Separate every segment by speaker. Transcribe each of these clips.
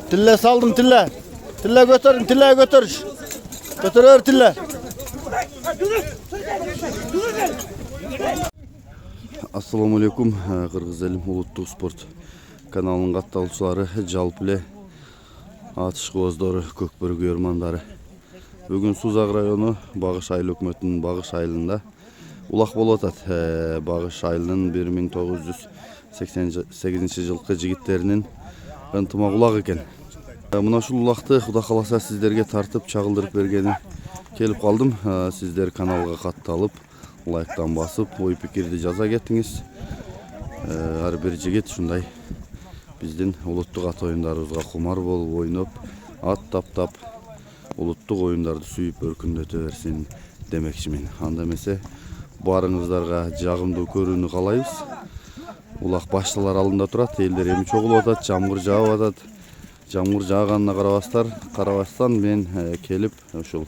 Speaker 1: Tille saldım tille. Tille götürün, tille götür. Götürür tille. Assalamu alaikum, Kırgız elim Uluttuk Sport kanalının kattалушылары, жалпы эле атыш кооздору, көкбөрү көрмандары. Бүгүн Сузак району Багыш айыл өкмөтүнүн Багыш айылында улак болуп атат. Багыш айылынын 1988 жылкы жигиттеринин ынтымак улак экен. Мына ушул улакты Кудай кааласа сиздерге тартып чагылдырып бергени келип калдым. Сиздер каналга катталып, лайктан басып, ой пикирди жаза кеттиңиз. Ар бир жигит ушундай биздин улуттук ат оюндарыбызга кумар болуп ойноп, ат таптап, улуттук оюндарды сүйүп өркүндөтө берсин демекчимин. Анда эмесе баарыңыздарга жагымдуу көрүүнү каалайбыз. Улак башталар алдында турат, элдер эми чогулуп атат, жамгыр жаап атат. Жамгыр жааганына карабастан мен келип ушул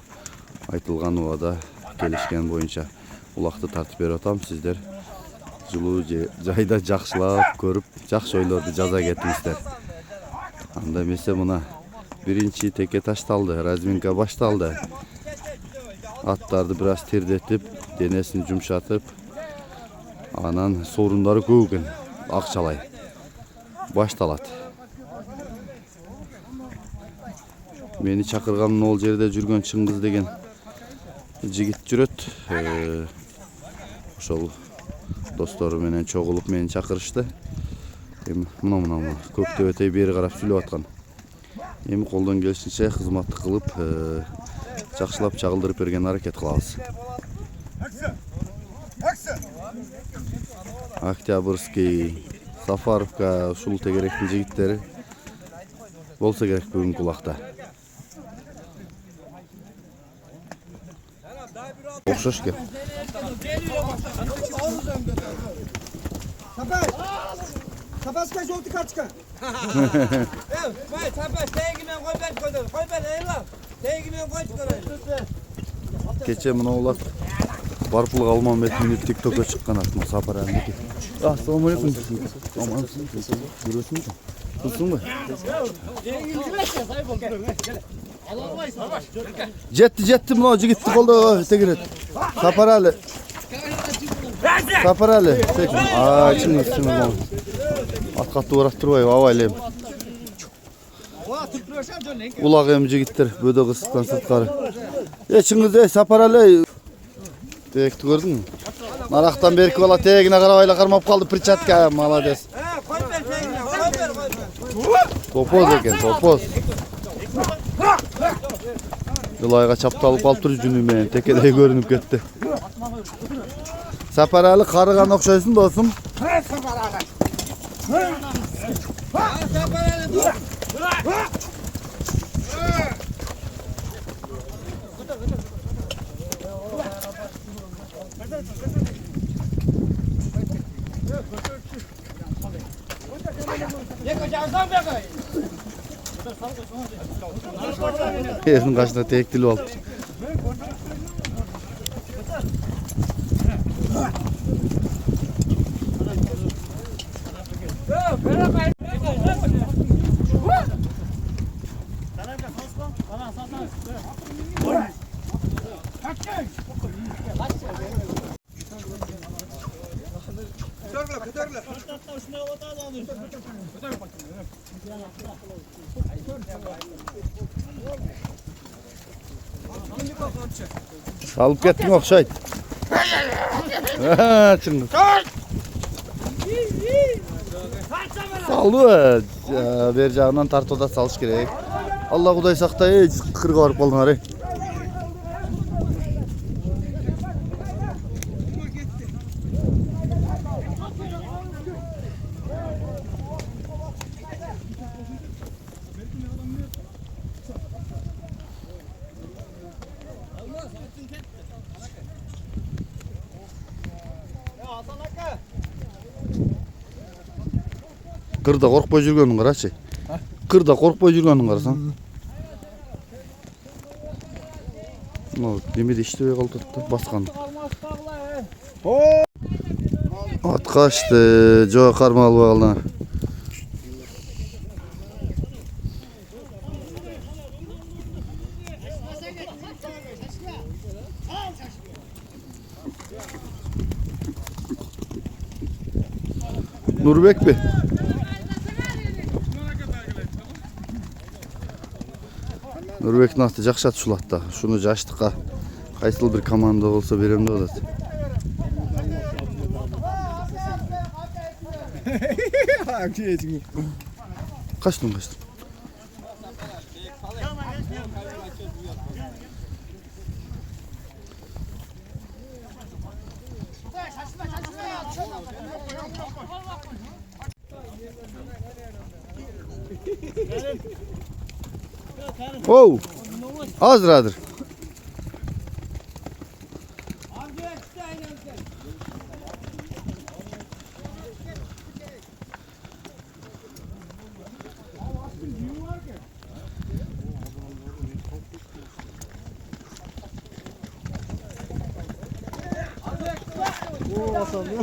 Speaker 1: айтылган убада келишкен боюнча улакты тартып берип атам. Сиздер жылуу жайда жакшылап көрүп, жакшы ойлорду жаза кеттиңиздер. Анда эмесе мына биринчи теке ташталды, разминка башталды. Аттарды бир аз тердетип, денесин жумшатып, анан соорундары көп экен, акчалай башталат. Мени чакырган ол жерде жүргөн Чыңгыз деген жигит жүрөт. Ошол достору менен чогулуп мени чакырышты. Эми мына көктөбөтөй бери карап сүйлөп аткан. Эми колдон келишинче кызматтык кылып, жакшылап чагылдырып берген аракет кылабыз. Октябрьский, Сафаровка, ушул тегеректин жигиттери болсо керек бүгүнкү улакта. Окшош экен.
Speaker 2: Tabaska жолтый карточка. Бай, Табас, тегимен кой бер, эйла. Тегимен кой чыгарайлы.
Speaker 1: Кече мына улак Барпулук Алмамбет менен ТикТокко чыккан атма Сапар Амбеки. Ассаламу алейкум. Амансың? Жүрөсүңбү? Турсуңбу? Жетти мына жигитти колдо тегерет. Сапар Али. Чыңгыз. Аткатты барат турбайбы, абайлайм. Улак эми жигиттер бөдө кысыктан сырткары. Чыңгыз, Сапар Али. Тегти көрдүңбү? Нарактан берки бала тегине карабай эле кармап калды, перчатка, молодец. Топоз экен, топоз. Жылайга чапталып калыптыр жүнү менен, текедей көрүнүп кетти. Сапар Али карыган окшойсуң досум. Yerinin kaçına tektili oldu. Alıp kettin okşayt. Çыңгыз. Saldı. Beri jagынан тартууda салыш керек. Алла Кудай сактай, кырга барып калдыңар. Kırda korkpay жүргөнүң карачы. Kırda korkpay жүргөнүң карасаң. Немеде иштебей калды баскан. At kaçtı. Joğa karma alып алды. Nurbek mi? Nurbek nasıl jakşat şulatda. Şunu jaştıqa. Kaysıl bir komanda olsa berem de olat. Kaçtın. Oh! Azradır.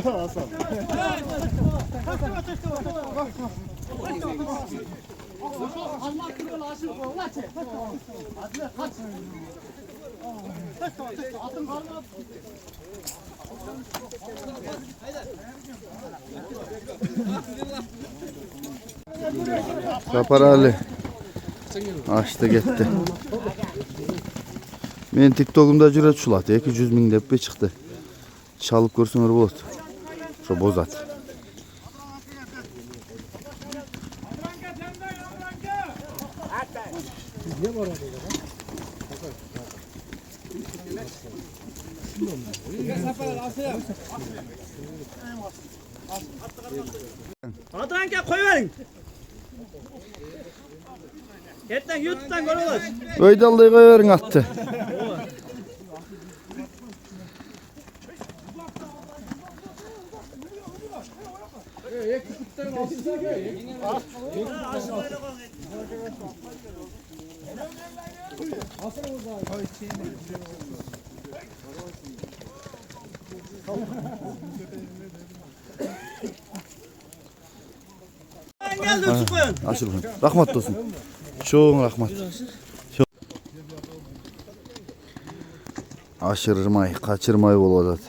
Speaker 3: Hasan.
Speaker 1: Kapar Ali. Açtı gitti. Men TikTok'umda jüret şulat. 200 ming dep çıktı. Çalıp görsünler bolat. Şu bozat.
Speaker 2: Adranka koyverin. Yetten YouTube'dan görüyorlar.
Speaker 1: Öydallığı koyverin attı.
Speaker 2: Geldi koyun.
Speaker 1: Açıl koyun. Rahmat olsun. Çoğun rahmat. Aşırırmay, kaçırmay boladat.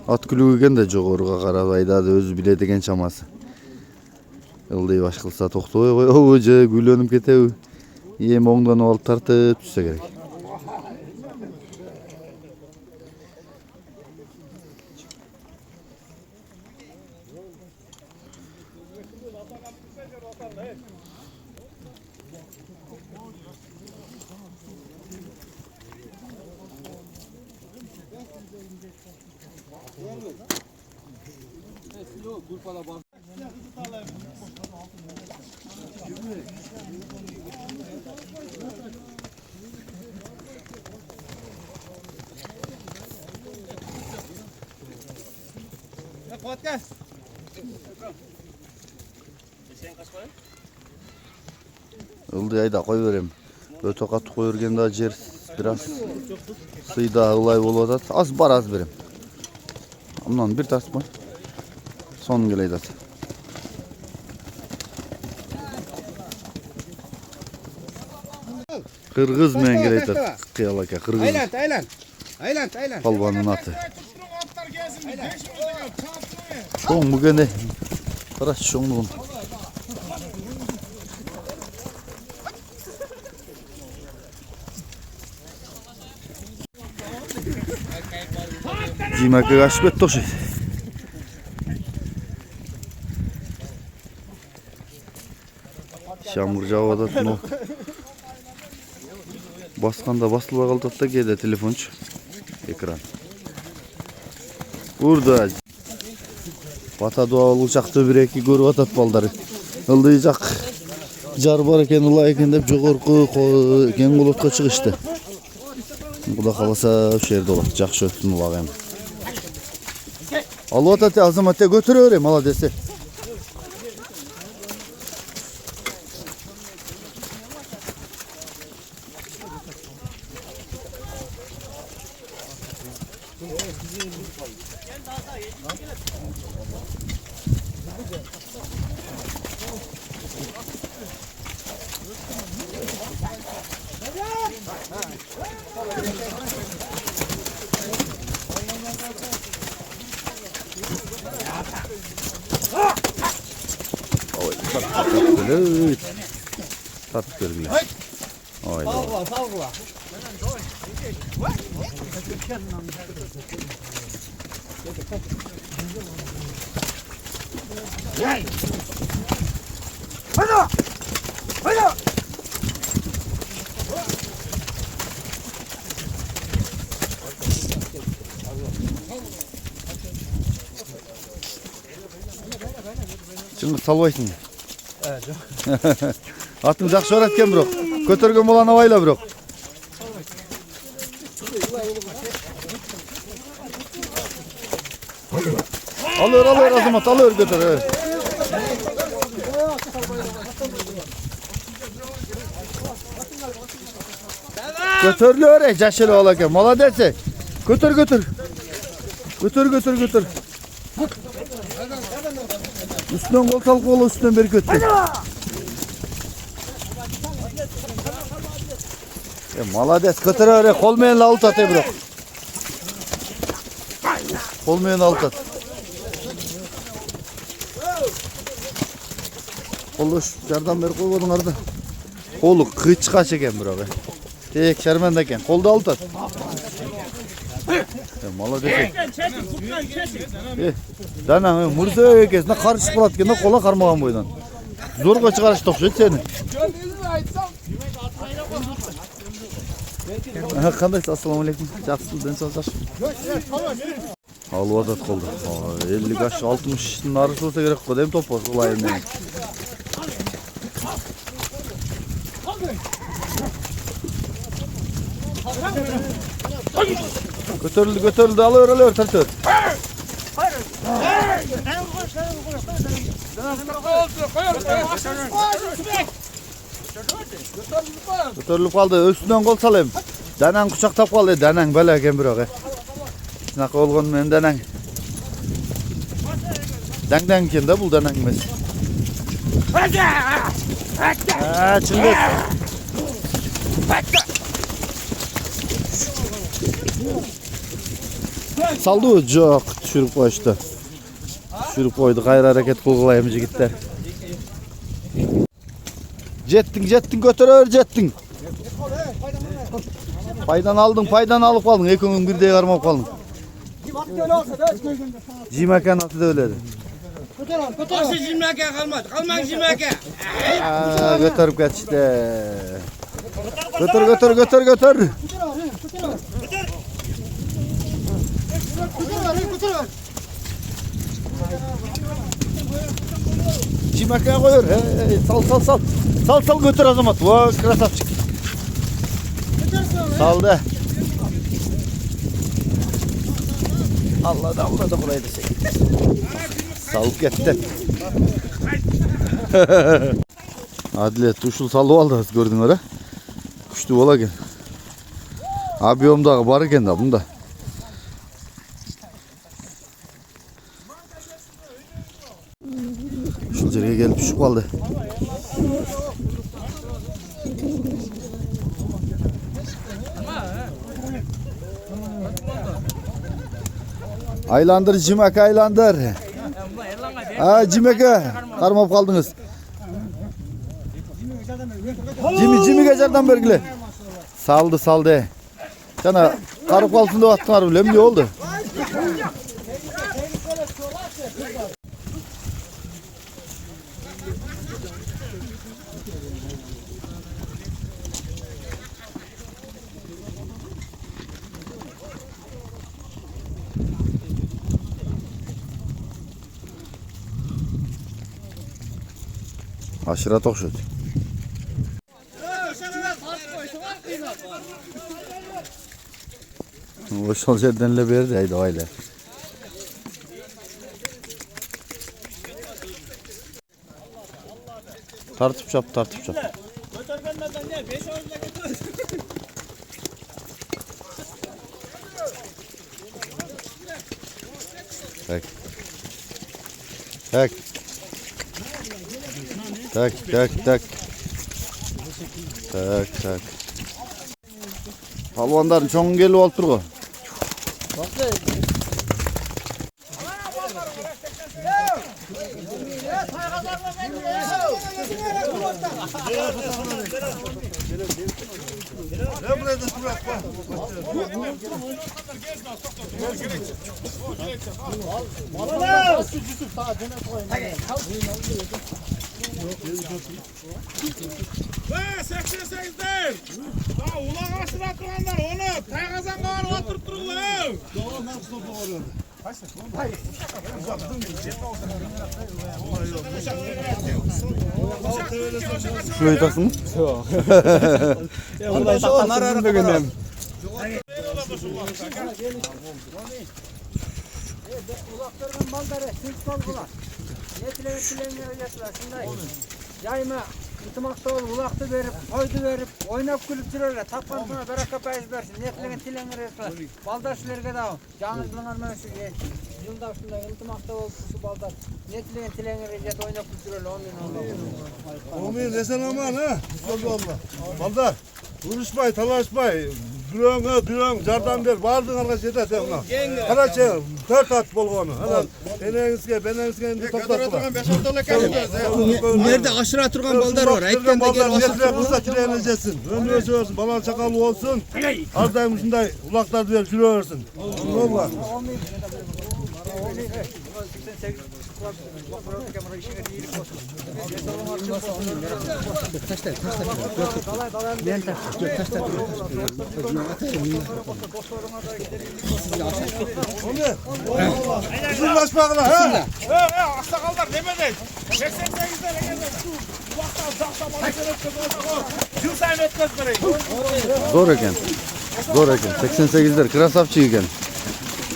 Speaker 1: At külügen de jogorga karab aydады, özü biledigen çaması. Ildıy baş kılsa toktobay koy, oje gülönüp ketebi. Em oңдан alıp tartıp düşse gerek.
Speaker 2: Podcast.
Speaker 1: Ildıy ayda koy verem. Öte katı koy vergen daha jer biraz sıyda ılay boladat. Az bar az berem. Ondan bir tas koy. Son geleydat. Kırgız men geleydat. Kıyalaka kırgız.
Speaker 2: Aylant.
Speaker 1: Palvanın atı. Çoğun bu gene. Kıraç çoğunluğun. Cimaka kaçbet toşu. Şamur javada tuno. Baskanda basıla kaldı da gede telefonç. Ekran. Burada. Bata doğal uçakta bir iki görüp atat balları. Ildıyacak. Jar bar eken ula eken dep jogorku ken bulutga çıkıştı. Kuda kalasa şu yerde olat. Jakşı ötsün ula hem. Alıp atat azam ate götürüyorum ala dese. Oy, tatlı. Tatlı görgüler. Haydi.
Speaker 2: Salgıla.
Speaker 1: Şimdi salvaysın. Atın жақсы öğretken bro. Kötürgen bolan havayla bro. Alıyor Azamat, alıyor götür. Evet. Götürülüyor caşeli olarken. Молодец. Götür. Götür. Üstünden kol tal kolu üstünden beri götür. Молодец. Götür öyle. Kolmayan alt at bro. Kolmayan alt at. Kolu şardan beri koymadın arada. Kolu kıçka çeken bro be. Tek şermen deken. Kolda alt at. Молодец. Dana murda ekesine karışık bulat gene kola karmagan boydan. Zorga çıkarış tokşet seni. Qandaysiz? Assalomu alaykum. Yaxshisiz, den sağ Alvadat qoldi. 50 gash 60 nari bo'lsa kerak qo'ydi ham to'pos ulayim men. Ko'tarildi, alır, tartır. Ko'tarilib qoldi, üstünden qo'l salayım. Danang quchoqtab qoldi, danang bala ekan biroq. Shunaqa bo'lgan men danang. Dang ekan-da bu danang emas. Chimdek. Saldı o joq, tushirib qo'yishdi. Tushirib qo'ydi, g'ayri harakat qilg'aymiz yigitlar. Jettin, götürür jettin. Paydan alıp kaldın. Ekonomi bir de yarmap kaldın. Cimekan atı da öyleydi.
Speaker 2: Nasıl cimrake kalmadı? Kalmak cimrake.
Speaker 1: Götürüp geç işte. Götür. Cimekan koyuyor. Sal götür Azamat. Vay krasavçık. Saldı. Allah da burayı da çek. Salıp gitti. Adilet tuşul salı aldı gördün öyle. Kuştu ola gel. Abi omdağı var iken de bunda. Şu жерге gelip düşüp kaldı. Aylandır Cimek aylandır. Cimek'e karmap kaldınız. Cimi geçerden bergile. Saldı. Sana karıp kalsın da attılar bile ne oldu? Aşırı tokşut. O şol yerden berdi haydi öyle. Tartıp çap.
Speaker 2: Götürgenlerden gel. 5 ağızla götür.
Speaker 1: Tak. Tak. Tak, tak, tak. Tak, tak. Palvanların çoğun gelip olup turgu.
Speaker 3: Ve 88'den. Ula karşıda duranlar onu Taygazan kağanı oturup dururlar.
Speaker 1: Şurayı taksın mı?
Speaker 2: Ondan sonra narar benim.
Speaker 4: Ulaklardan malları, sinspal bulak. Netilerini öğretler. Şunday. Yayma, ıtımakta ol, ulaktı verip, koydu verip, oynap gülüp duruyorlar. Tapkan sonra beraka payız versin. Netilerini tilerini öğretler. Baldaşlarına da canınızdan almayasın. Yılda şunday, ıtımakta ol, su baldar. Netilerini tilerini öğretler, oynap gülüp duruyorlar.
Speaker 5: Oğlum ne sen aman ha? Allah. Baldar. Vuruşmay, talaşmay. Duran, jardan ver. Bardın arkadaş yeter sen ona. Karaçı, 4 at bolğonu. Ana, benenizge indi toplattılar.
Speaker 2: Nerede aşırı turgan baldar var. Ayttan da gel
Speaker 5: basın. Nesle kısa tireneceksin. Önüne olsun, balan çakalı olsun. Ardayım şunday ulaklar ver, sürüyorsun. Ne var? Uzunlaşmakla ha?
Speaker 3: Aksakallar demeden. 88'den egemen. Kulaktan saksa bana yıl sayın etmez beni.
Speaker 1: Zor eken. Zor eken. 88'ler krasavçı eken.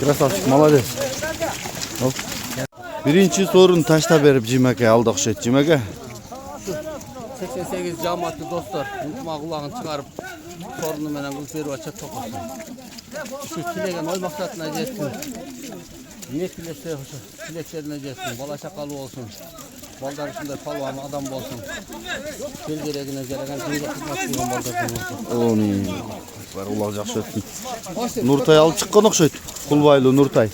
Speaker 1: Krasavçı malades. Hop. Birinci sorun taşta berip Cimeke aldık şet Cimeke.
Speaker 6: 88 cemaatli dostlar, unutma kulağını çıkarıp sorunu menen kılıp verip açıp toplasın. Şu tilegen oy maksatına jetsin. Ne tilekse tileklerine jetsin. Bala şakalı olsun. Baldar içinde palvanı adam olsun. Gel gereğine gereken kıyıda kızmak kılgan baldardan olsun.
Speaker 1: Onu var olacak şetsin. Nurtay alıp çıkkan okşayt. Kulbaylı Nurtay.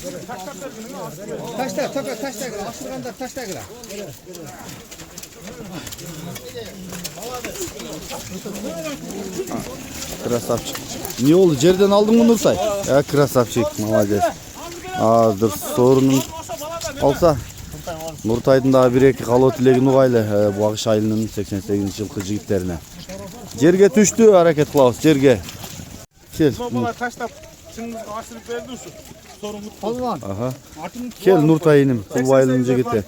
Speaker 4: Taşta, taşta gire. Aşırganda taşta gire.
Speaker 1: Krasavçı. Niye oldu? Cerden aldın mı Nurtay? Ya krasavçı. Malades. Azdır sorunun olsa. Nurtay'ın daha bir iki kalı tilegi nuğaylı bu akış ayının 88. yıl jigitlerine. Cerge düştü hareket kılavuz cerge. Gel.
Speaker 3: Baba taşta şimdi aşırı verdi şu. Sorun mutlu.
Speaker 1: Aha. Gel Nurtay'ın kulbayılınca gitti.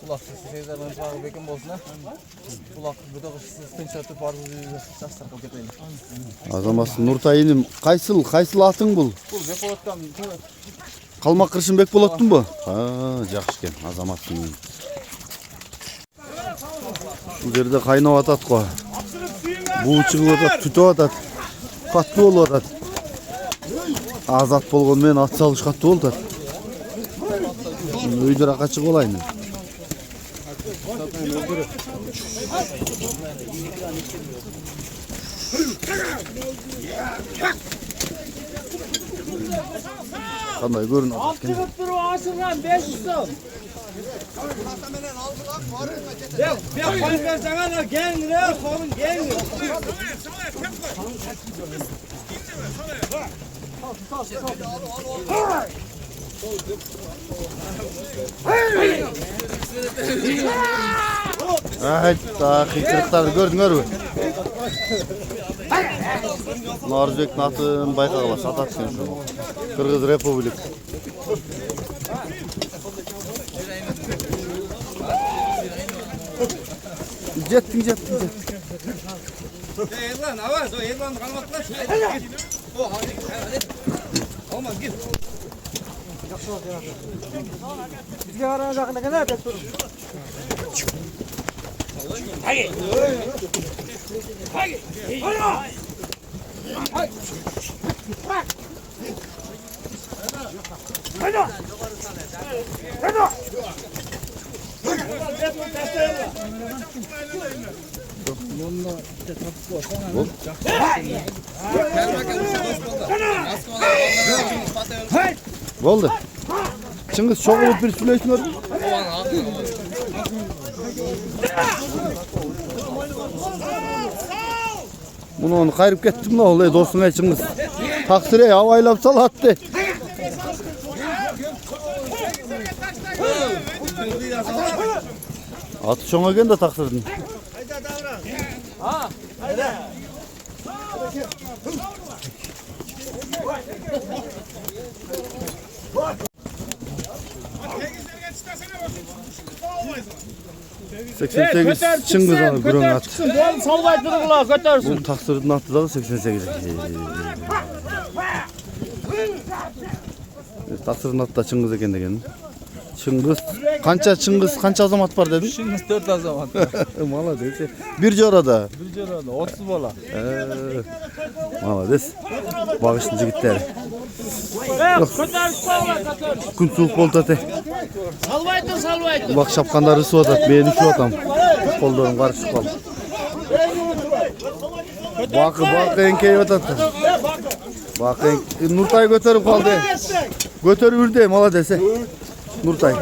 Speaker 6: Kulak sesi seyirler ben çağırıp bekim olsun ha. Kulak bir de sıkıntı çatıp vardı şahslar kabul etmeyin.
Speaker 1: Azamasın Nurtay'ın kaysıl atın bul.
Speaker 6: Bu Bekolat'tan
Speaker 1: Kalmak kırışın bek bolattın bu. Ha, жақшыken azamasın. Bu yerde kaynap atat ko. Bu çıkıp atat, tütüp atat. Katlı olup atat. Azat bolgon men at salış katlı olup atat. Öydür akaçık olayın. Kanday görün.
Speaker 2: Altırıp duru aşırgan 500 so'm. Ben koyun versene de gengre, kolun gengre.
Speaker 1: Ay, daha kıkırıklarını gördün mü? Narzbek natın bayka kalas atat sen şu. Kırgız Republik. Jettin.
Speaker 2: Elvan, avaz, o elvan kalmakla şu. O hadi. Olmaz git.
Speaker 4: Bizge qaraganda qana deb turib.
Speaker 1: Oldu. Çıngiz çok olup bir süleysin var. Bunu onu kayırıp gittim ne oluyor dostum Çıngiz. Taksire havaylap sal attı. Atı çoğuna gel de taksırdın.
Speaker 3: Götür
Speaker 1: 88 Çıngiz abi
Speaker 3: götür
Speaker 1: gürün at.
Speaker 3: çıksın. Doğru salvaytırıkla götürsün.
Speaker 1: Bu taksırdın attı da 88. Taksırdın attı da Çıngiz kendi kendine. Çıngiz kança azamat var dedin?
Speaker 2: Çıngiz 4 azamat.
Speaker 1: Malades. Bir jorada.
Speaker 2: Bir cerada 30 bola.
Speaker 1: Malades. Bağışlıcı gittiler.
Speaker 3: Götür salvay götür.
Speaker 1: Kun soğuk bol tate.
Speaker 3: Salvaytır.
Speaker 1: Bak şapkanları su atat. Beni şu atam. Kollarım karışık kaldı. Bakı enkeye atat. Bak Nurtay götürüp kaldı. Götür ürdü maladese. Nurtay.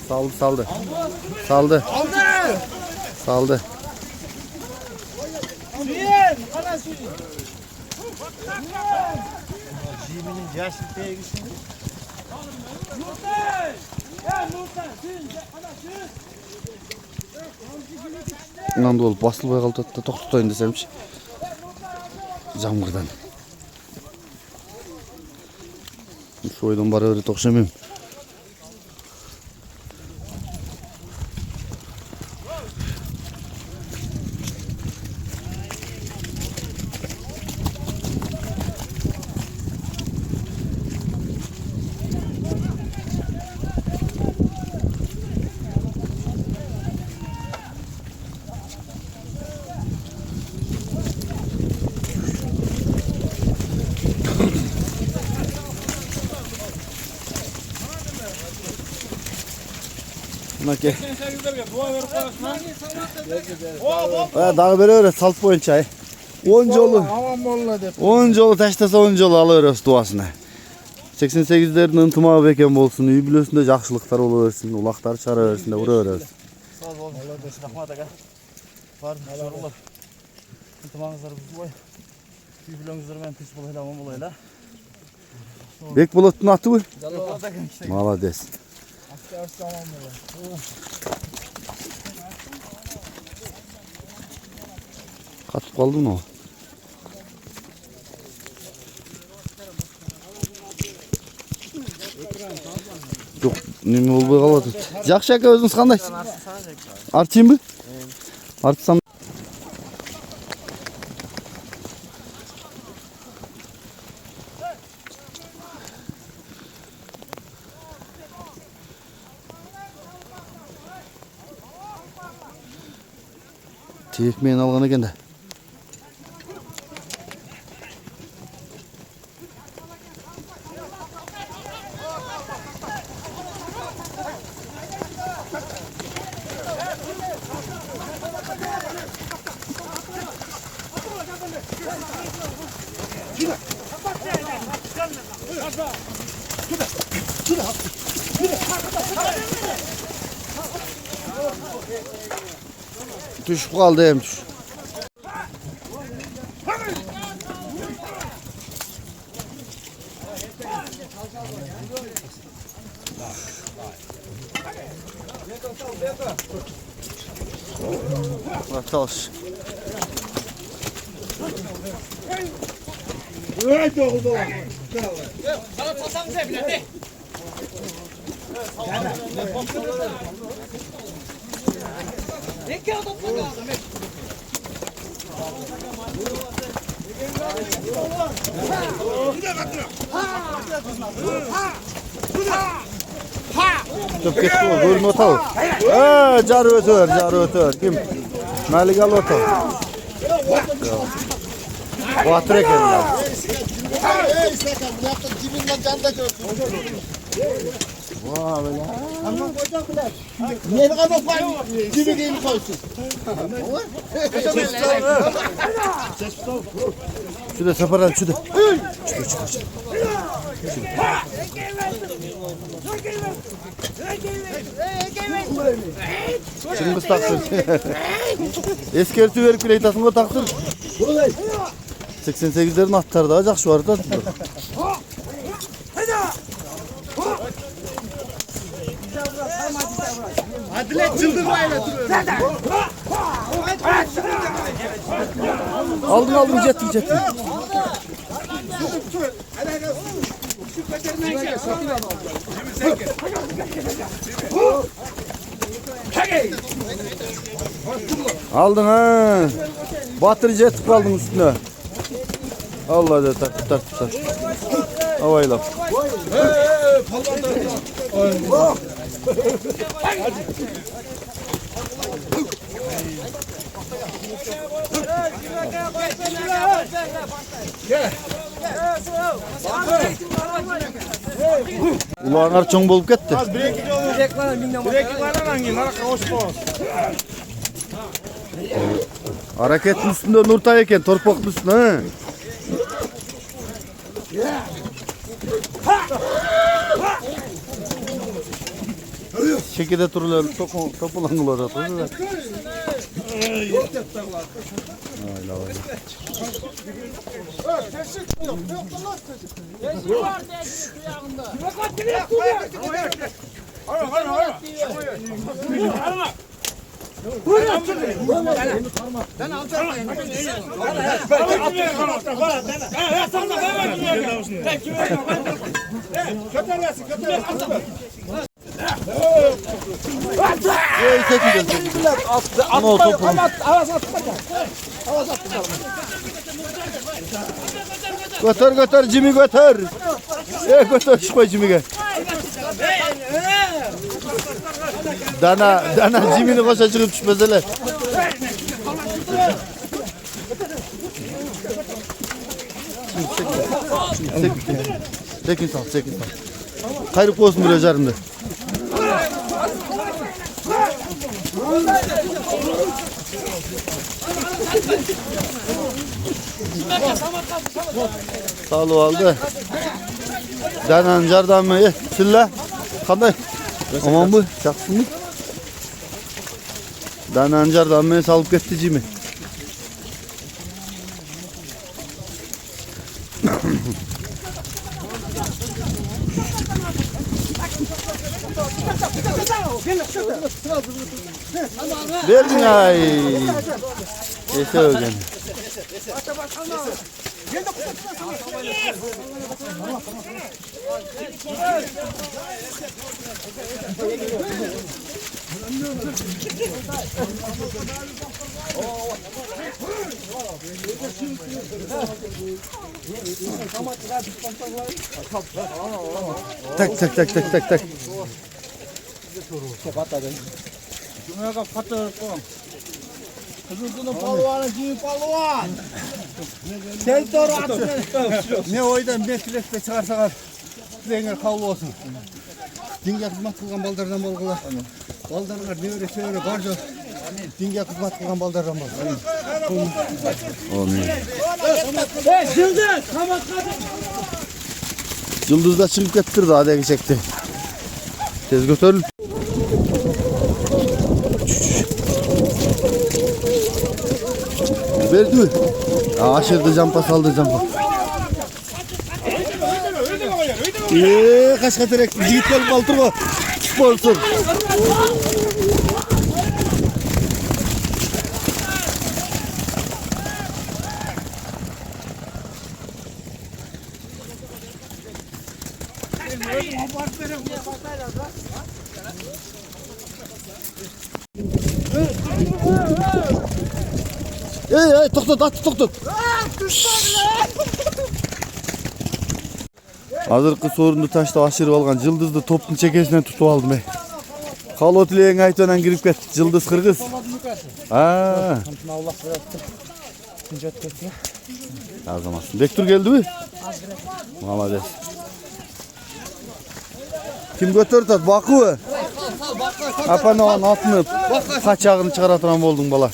Speaker 1: Saldı. Saldı. İnan dolu basılmaya kaldı da toktutayım desemmiş. Camgırdan. Şu oydan bari öyle tokşamayayım. Nake. Daha böyle öyle salt boyun çay. 10 yolu. Taştasa 10 yolu alıyoruz duasına. 88'lerin ıntıma beken bolsun, üy bilösünde jakşılıklar oluversin, ulaklar çaraversin de vuraversin.
Speaker 2: Sağ ol. Allah desin. Rahmat aga. Var sorunlar. İntimağınızları biz koy. Üy bilöngüzleri ben pis bolayla amam bolayla.
Speaker 1: Bek bulutun atı bu.
Speaker 2: Jalal da işte.
Speaker 1: Malades. Katıp kaldın mı o? Yok, nemi olmay kaladı. Jakşı aka özünüz qanday? Artayım mı? Artsam. Tekmeyin alğan eкен de. Düşüp kaldı hem düş. Bak çalış. Çok ketdi o, görünüp otav. Jarı ötör, kim? Malik al otav. Batır eken ya.
Speaker 3: Yeni kadar koyun. Gibi gibi koysun.
Speaker 1: Şurada saparan şurada. Şimdi biz taktır. Eskerti verip bile itasını taktır. 88'lerin atları da acak şu arada.
Speaker 3: Adilet çıldırmayla duruyor.
Speaker 1: Aldın jettin. Aldın ha. Batır jet kaldın üstüne. Allah da tutar. Havayla. Ulağlar çoğun bolup gitti. Hareketin üstünde Nurtay eken, torpaklı üstüne. Şekilde turlar, topulanılar atıyor. Götür Jimmy götür. Götür şu Jimmy'e. Dana Jimmy'ni koşa çıkıp düşmeseler. Sekin sal. Kayrık olsun bir özerimde. Sağlığı aldı. Danan jardamı silla. Qanday? Aman bu, yaxshimi? Danan jardamı salib ketdi Jimmy. Verdin ay. Ese ögen. Tak.
Speaker 3: Kızılcının palvanı, ciğer palvan. Sen doğru atsın.
Speaker 5: Ne oydan meslekte çıkarsalar size kavlu olsun. Dinge hizmet kılgan baldardan bolgular. Baldarlar ne öyle söyle barca. Dinge hizmet kılgan baldardan bol.
Speaker 1: Olmuyor.
Speaker 3: Yıldız, tamam.
Speaker 1: Yıldız da çıkıp getirdi hadi geçecekti. Tez götürül. Verdi mi? Aşırdı campa saldı campa. Kaç direkt yigit gelip altırma. Sponsor. Ey to'xtat. Hazırkı sorundu taşta aşırı algan Yıldız'dı topun çekesinden tutup aldım. Kalo tileğin aytonan girip ketdi. Yıldız Kırgız.
Speaker 2: Allah bıraktı. Tuncat ketdi.
Speaker 1: Yazamazsın. Bektur geldi mi? Malades. Kim götürdü? Bakı. Apan onun altını kaçağını çıkaratan oldun bala.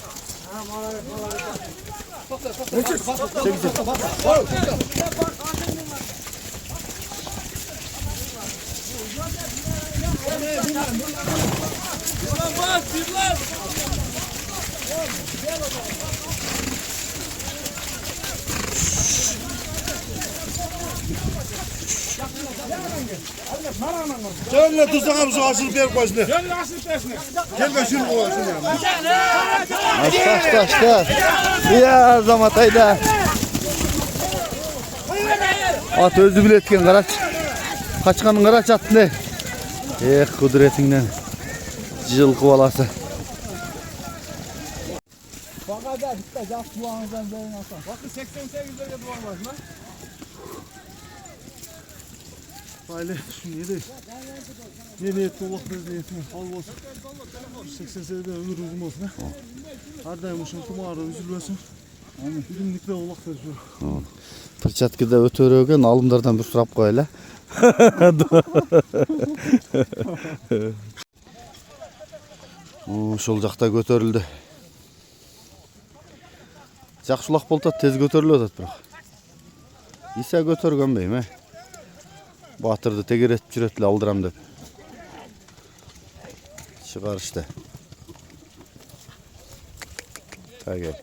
Speaker 5: Canına tutsana şu aşırı bir başına.
Speaker 3: Gönlü aşırı peşine.
Speaker 5: Gel ben şunu koy şunu ya.
Speaker 1: Aşk. Ya zamatayda. At özü bile etken karaç. Kaçkanın karaç attı ne? Kudretinden. Jılkı balası.
Speaker 3: Bakın 88'lere duvar var lan.
Speaker 5: Aile şu neydi? Ne niyetli Allah verdi niyetine. Al olsun. 80 senede ömür uzun olsun ha. Hardaymışım tumarı üzülmesin. Bilimlikle Allah veriyor.
Speaker 1: Pırçatkıda ötörögen alımlardan bir surap koyla. Şol jakta götörüldü. Jakşulak bolta tez götörülüyor atat biroq. İsa götörgönbeyim he. Batırdı tegeretip жүретілі aldıram dep. Çıkar işte. Ha gel.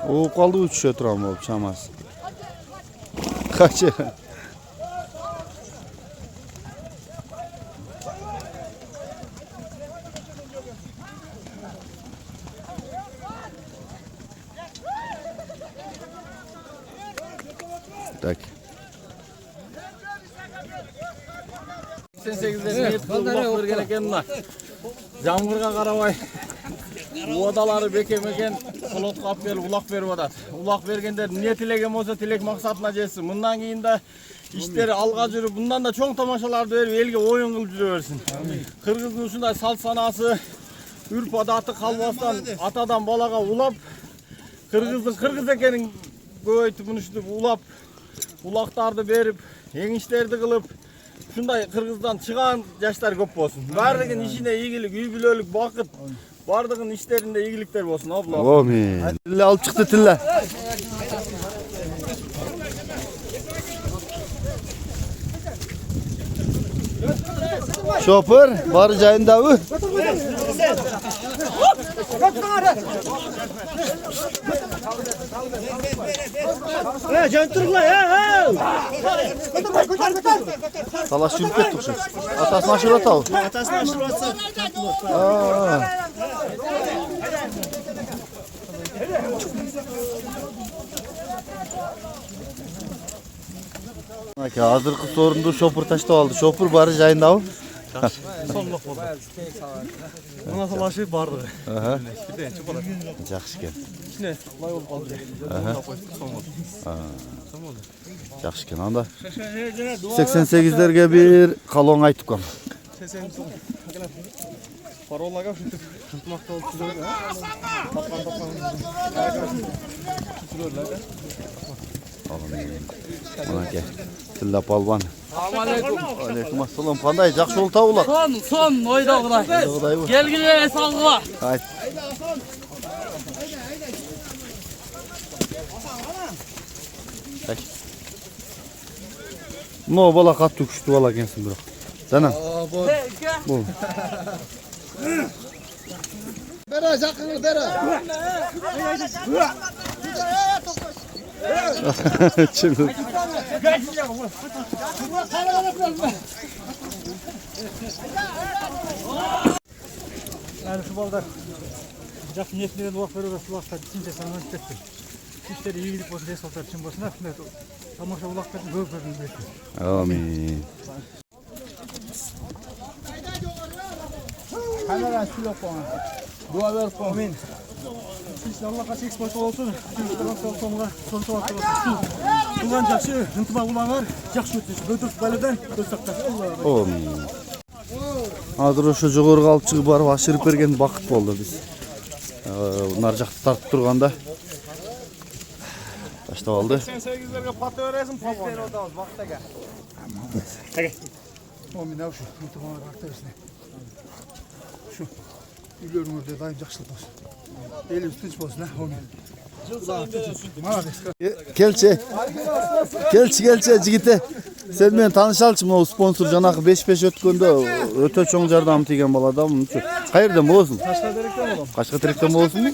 Speaker 1: O kaldı 3 oturan bu çamaz. Kaçı? Tak.
Speaker 6: 88'de niyet kılıp ulak vergen eken bunlar. Jamgırga karabay. Uadalары bekemeken kolot kap gelip ulak verip atat. Ulak vergender ne tilegen bolsa tilek maksatına jetsin. Bundan keyin de işleri alga жүрüp bundan da çoğ tamaşalarda verip elge oyun kılıp жүрө bersin. Kırgızdın ушундай салт санасы, үрп адаты калбастан атадан балага улап, кыргыздын кыргыз экенин көбөйтүп мунуштуп улап, улактарды берип, эңиштерди кылып, ушундай кыргыздан чыган жаштар көп болсун. Бардыгын ишине ийгилик, үй бүлөлүк бакыт, бардыгын иштеринде ийгиликтер болсун.
Speaker 1: Amin. Tille alıp çıktı tille. Şoför var jayında mı? Talaş yürüp ettik şu. Atasını aşırı atav.
Speaker 2: Atasını aşırı atsa.
Speaker 1: Hazırkı sorundu şoför taşta aldı. Şoför bari jayında mı?
Speaker 5: Sonluk oldu. Buna talaşı vardı.
Speaker 1: Жақсы кен.
Speaker 5: İçine lay olup aldı.
Speaker 1: Жақсы кен. Анда 88'lerge bir kalon aytıp kam.
Speaker 5: Parolaga şutup tutmakta olup tutuyor.
Speaker 1: Mana ke. Tilla palvan. Aleyküm assalam. Qanday жақсы ol tavulak.
Speaker 7: Son oyda Құдай.
Speaker 1: Құдай bu.
Speaker 7: Келгіле салғыла.
Speaker 1: Haydi. No bala kattu kuştu bala gensin bırak. Sana. Bu. Çılgın.
Speaker 4: Yani şu ballar sıcak niyetlerine duak veriyorlar, sulaklar içince sana ettim. İşleri iyilik olsun, desoltar için basın. Hepsine tamasha ulaklarını böyle versin.
Speaker 1: Amin.
Speaker 4: Kamera sülok bana. Dua ver bana. Amin. İnşallah kaç eksport olsun. Türkistan sonra sonuçta olsun. Ulan жақсы, ынтымақ улаңар, жақсы өтсін. Бөтіріп бәледен көз
Speaker 1: Amin. Азыр ошо жогору алып чыгып барып ашырып берген бакыт болду биз. Нар жакты тартып турганда таштап алды.
Speaker 3: 88'lerge patı öğresin papağan.
Speaker 4: Amin abi şu ынтымақ aktarısın. Şu үйлеріңізде дайым жақсылық болсын. Еліміз тыныш болсын, amin.
Speaker 1: Kelçi. Kelçi жигите. Sen meni tanışalçı mı o sponsor janakı 5-5 ötkөндө өтө чоң жардам тийген бала да мунчу. Кайерден болосуң? Кашка теректен болосуң?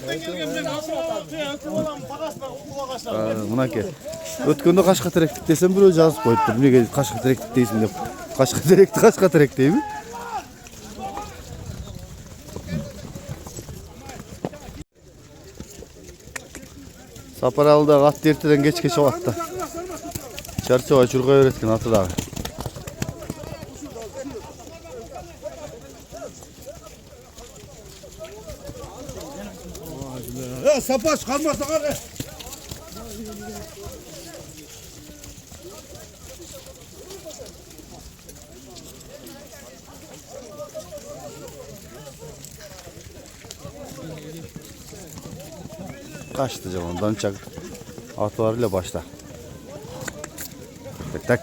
Speaker 1: Мынаке. Өткөндө кашка теректик десем бирөө жазып коюптур. Эмнеге кашка теректик дейсиң деп. Кашка терек дейби? Сапаралда ат ертеден кечке чыгат да. Чарчабай чургай берет аты дагы.
Speaker 5: Sapaç kalmasa hadi.
Speaker 1: Kaçtı canım dançak atlarıyla başla. Tak tak.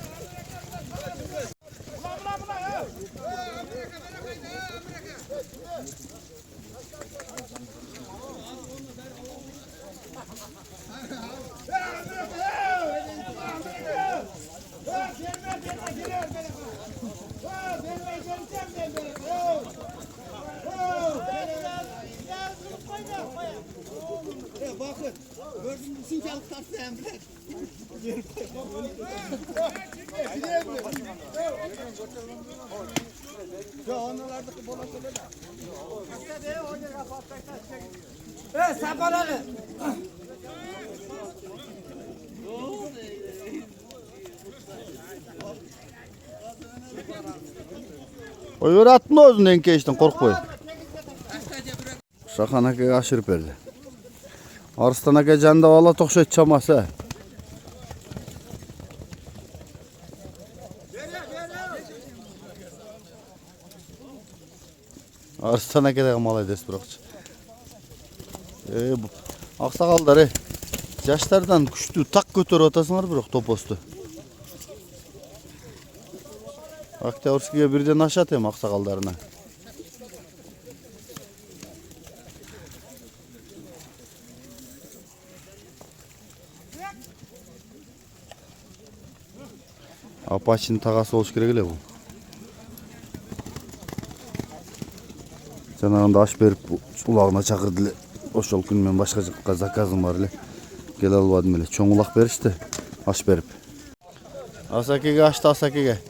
Speaker 1: Oyur attın özün enkeşten korkboy. Şakan aka aşırıp berdi. Arslan aka janda bala tokşoyt çamасы. Arslan aka da молодец бирокчу. Аксакалдар жаштардан күчтүү так көтөрүп атасыңар бирок топосту. Октябрьскийге бирден ашат эми аксакалдарына. Апачинин тагасы болуш керек эле бул. Жанагында аш берип улагына чакырды эле. Ошол күн мен башка жакка заказым бар эле. Келе албадым эле. Чоң улак беришти. Аш берип. Асакеге ашты Асакеге.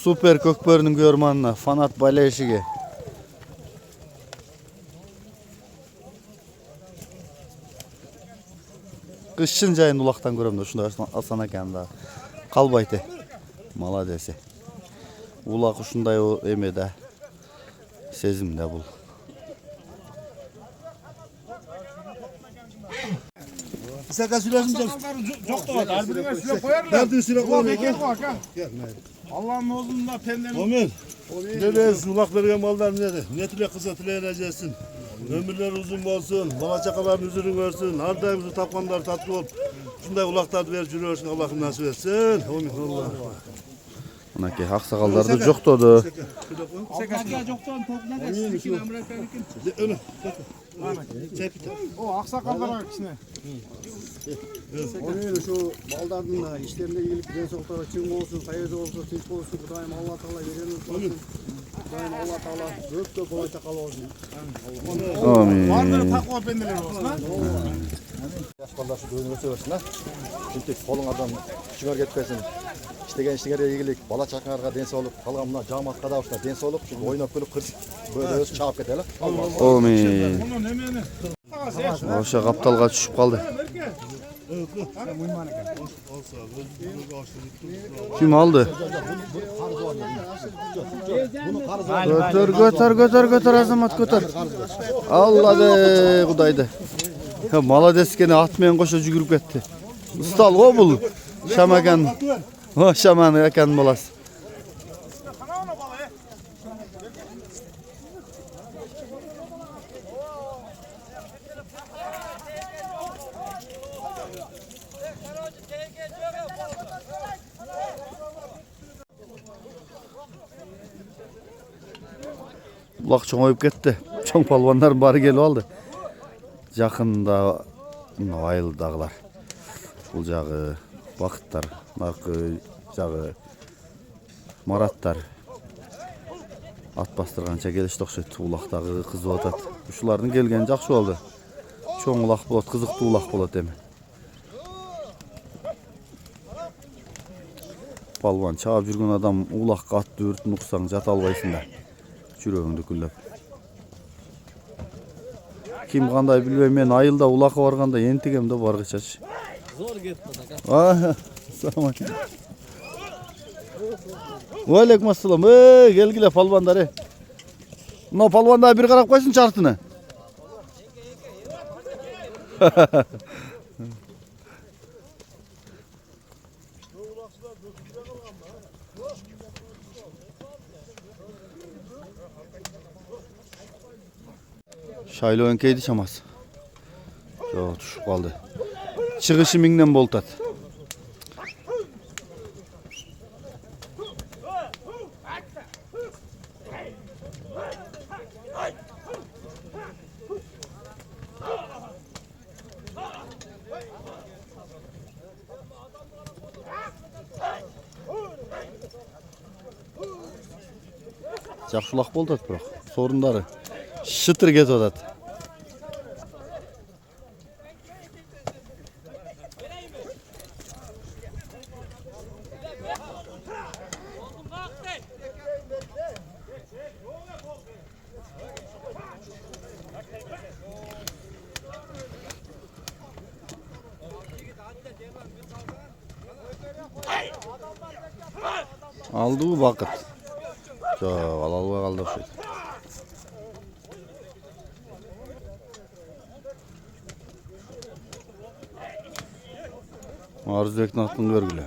Speaker 1: Супер көкбөрүнүн көрманына, фанат болельшиги. Кышын жайын улактан көрөм да, ушундай Асан аканы да. Калбайт. Молодец. Улак ушундай эме да. Сезим да бул.
Speaker 5: Saka sülerim canım.
Speaker 3: Çok da var. Harbiden süle koyarlar.
Speaker 5: Nerede süle koyarlar?
Speaker 3: Gel. Allah'ın oğlundan pendeni.
Speaker 5: Amin. Neresi ulaklarına mallar nerede? Netile kısa tileyeceksin. Ömürler uzun olsun. Bala çakaların üzürün görsün. Hardayımızı tapkanlar tatlı ol. Şunday ulaklar ver jürüyorsun. Allah'ım nasip etsin. Amin. Allah.
Speaker 1: Mınaki aksakaldardı жоктоду.
Speaker 3: Seka çoktan topla da sikin Amerika'nın.
Speaker 5: Öyle.
Speaker 3: O aksakallara kişine.
Speaker 8: Onu şu baldardın da işlerinde iyilik, densoqlara çın olsun, sayıda olsun, tinç olsun, Kudayım Allah Teala vereniz olsun. Allah Taala köp kolayca kalolsun.
Speaker 1: Amin.
Speaker 3: Takva bendeler olsun ha.
Speaker 8: Yaş ballar şu düğünü götürürsün ha. Çünkü kolunlardan çıkar ketpesin. İştegen yegilik, bala çakınlarga dense olup, kalgan mına jamatqa da uşta dense olup, çünkü oynap kılıp kırıp böyle öz çağıp keteler.
Speaker 1: Amin.
Speaker 3: Bunun hemen.
Speaker 1: Oşa kaptalga düşüp kaldı. Kim aldı? Götür azamat götür. Allah be kudaydı. Ya malades gene atmayan koşa жүгүрүп ketти. Ustal o bul. Şam eken. O şaman eken bolas. Bulak çoğayıp ketdi. Çoğ palvanlar bari gelip aldı. Жақында айылдағылар. Бұл жағы бақыттар, жағы мараттар. Ат бастырғанша келішті оқшайды. Улақтағы қызып атады. Ушылардың келгені жақсы болды. Чоң улақ болады, қызықты улақ болады еме. Палван чағып жүрген адам улаққа атты өртін ұқсаң жата албайсың да. Жүрегіңді күллеп. Kim qanday bilmem men ayılda ulaqqa barganda entigemde bargıçaç.
Speaker 7: Zor ketdi aka.
Speaker 1: Assalomu alaykum. Va alaykum assalom. Kelgile palvandar. Mına palvanda bir qarab qo'ysin chartini. Şaylı önkeydi şamas. Yok düşüp kaldı. Çıkışı mingden boltat. Жақшылақ болтат бірақ. Sorunları. Şıtır get odat. Aldı bu vakit. Çok alalı kaldı şey. Arzuek'in aklını görgüle.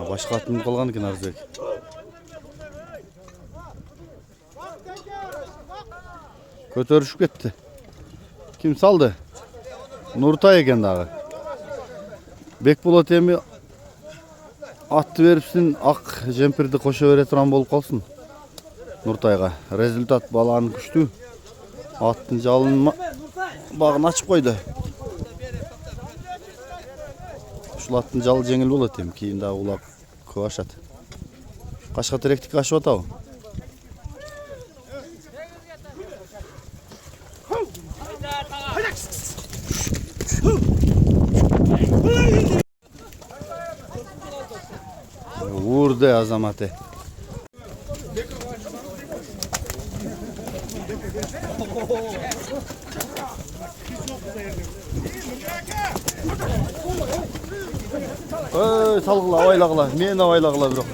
Speaker 1: Başka atın kalgan ekan Arzuek. Kötörüşüp ketdi. Kim saldı? Nurtay eken dağı. Bekbolat emi attı beripsin, ak jemperdi koşa bere turan bolup kalsın. Nurtayga. Rezultat balanın күштүү. Аттын жалын багын ачып койду. Ушул аттын жалы жеңил болот эми, кийин дагы улап көп ашат. Кашка теректик ашып атабы? Vurdu azamatı. Salgıla, avaylagıla, meni avaylagıla biro.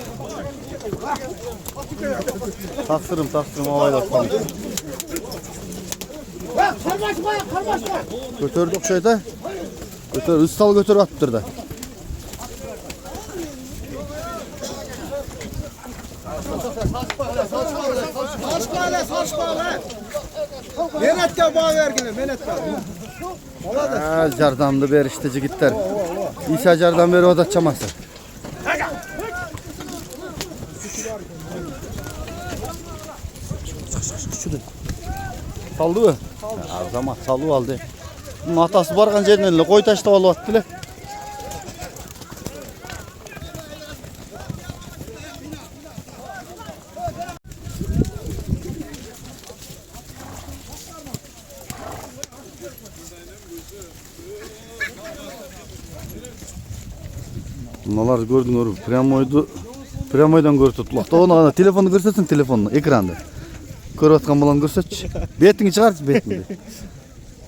Speaker 1: Taksırım, avaylagıla. Götürdük şeyde. Üstal götürüp attırdı.
Speaker 8: Saçmalı. Menetke bağ vergine, menetke.
Speaker 1: Jardamdı beriştici gitler. İsa jardam beri odat çaması. Saldı mı? Azamat salı aldı. Bunun atası bargan жеринен эле кой таштап алып аттı эле. Mınalar gördüңөр прямойдон көрсөт. Улакта оны гана телефонду көрсөтсүң, телефонну, экранды. Көрүп аткан баланы көрсөтчү. Бетиңи чыгарчы, бетиңди.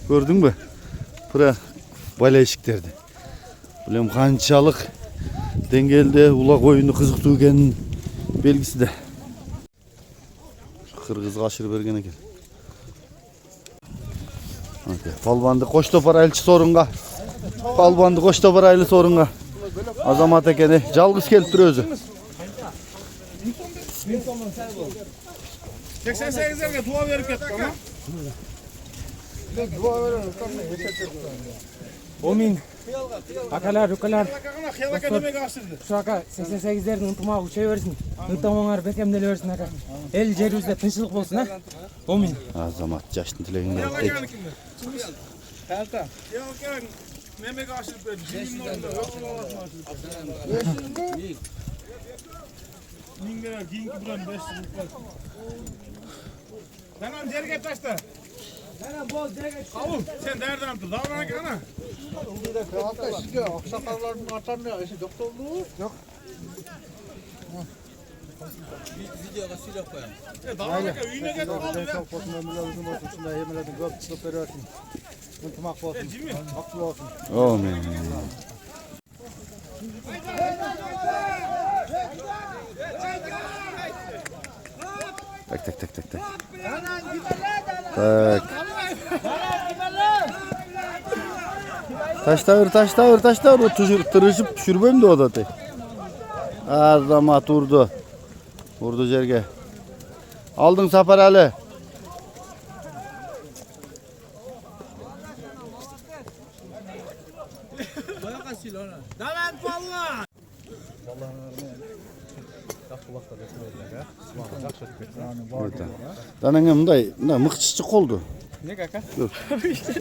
Speaker 1: Көрдүңбү? Балайшиктерди. Билем канчалык деңгээлде улак оюну кызыктуу экенин белгиси да. Кыргызга ашыр берген экен. Палбанды Коштопар айылчы сорунга. Палбанды Коштопар айылы сорунга. Азамат экени жалгыз келиптир өзү.
Speaker 3: 88'lerge dua verip kettik ama.
Speaker 4: Omin. Akalar, ukalar.
Speaker 3: Xiyalaka demek aşırdı.
Speaker 4: Şu aka 88'lerin ıntımağı uçay versin. Intımalar bekemdeli versin aka. El jerimizde tinçlik bolsun ha. Omin.
Speaker 1: Азамат жаштын тилегин айтты.
Speaker 3: Xiyalaka kimde? Xiyalaka. Xiyalaka memek aşırdı böyle. Jimin orada. Mingere giyinki buran 5 yıllık. Benim derge taşta.
Speaker 4: Benim bol direkt
Speaker 3: Kavul sen nereden attın? Davranak ana.
Speaker 5: Altta sizge aksakalların atanmıyor. Doktorluğu yok.
Speaker 7: Videoga silah koyalım.
Speaker 3: Davranak üyüne gel kaldı be.
Speaker 5: Çok olsun ömürler uzun olsun. Şunda yemeledin. Göp çıkıp veriyorsun. Unutmak olsun.
Speaker 3: Jimmy.
Speaker 5: Aklı olsun.
Speaker 1: Amin. Tak. Tak. Taştavır. O tırışıp düşürmem de o da. Azamat vurdu. Vurdu жерге. Aldın Sapar Ali.
Speaker 7: Bayağı silah ona.
Speaker 3: Dalan palva.
Speaker 1: Dananga мындай мыкчычы колду.
Speaker 4: Ne kaka?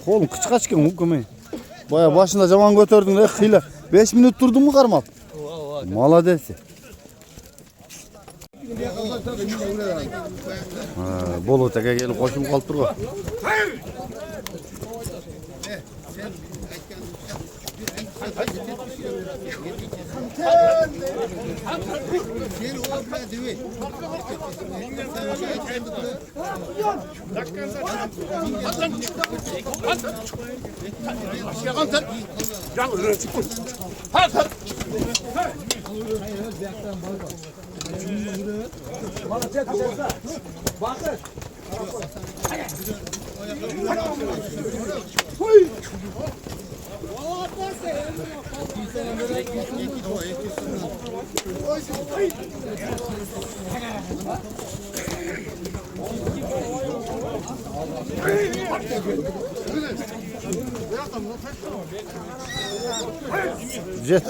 Speaker 1: Колуң кычкач экен укмай. Бая башында жаман көтөрдүң да хыйла. 5 минут турдуңбу кармап? Молодец. Болот теге келип кошуп калып турган. Jet.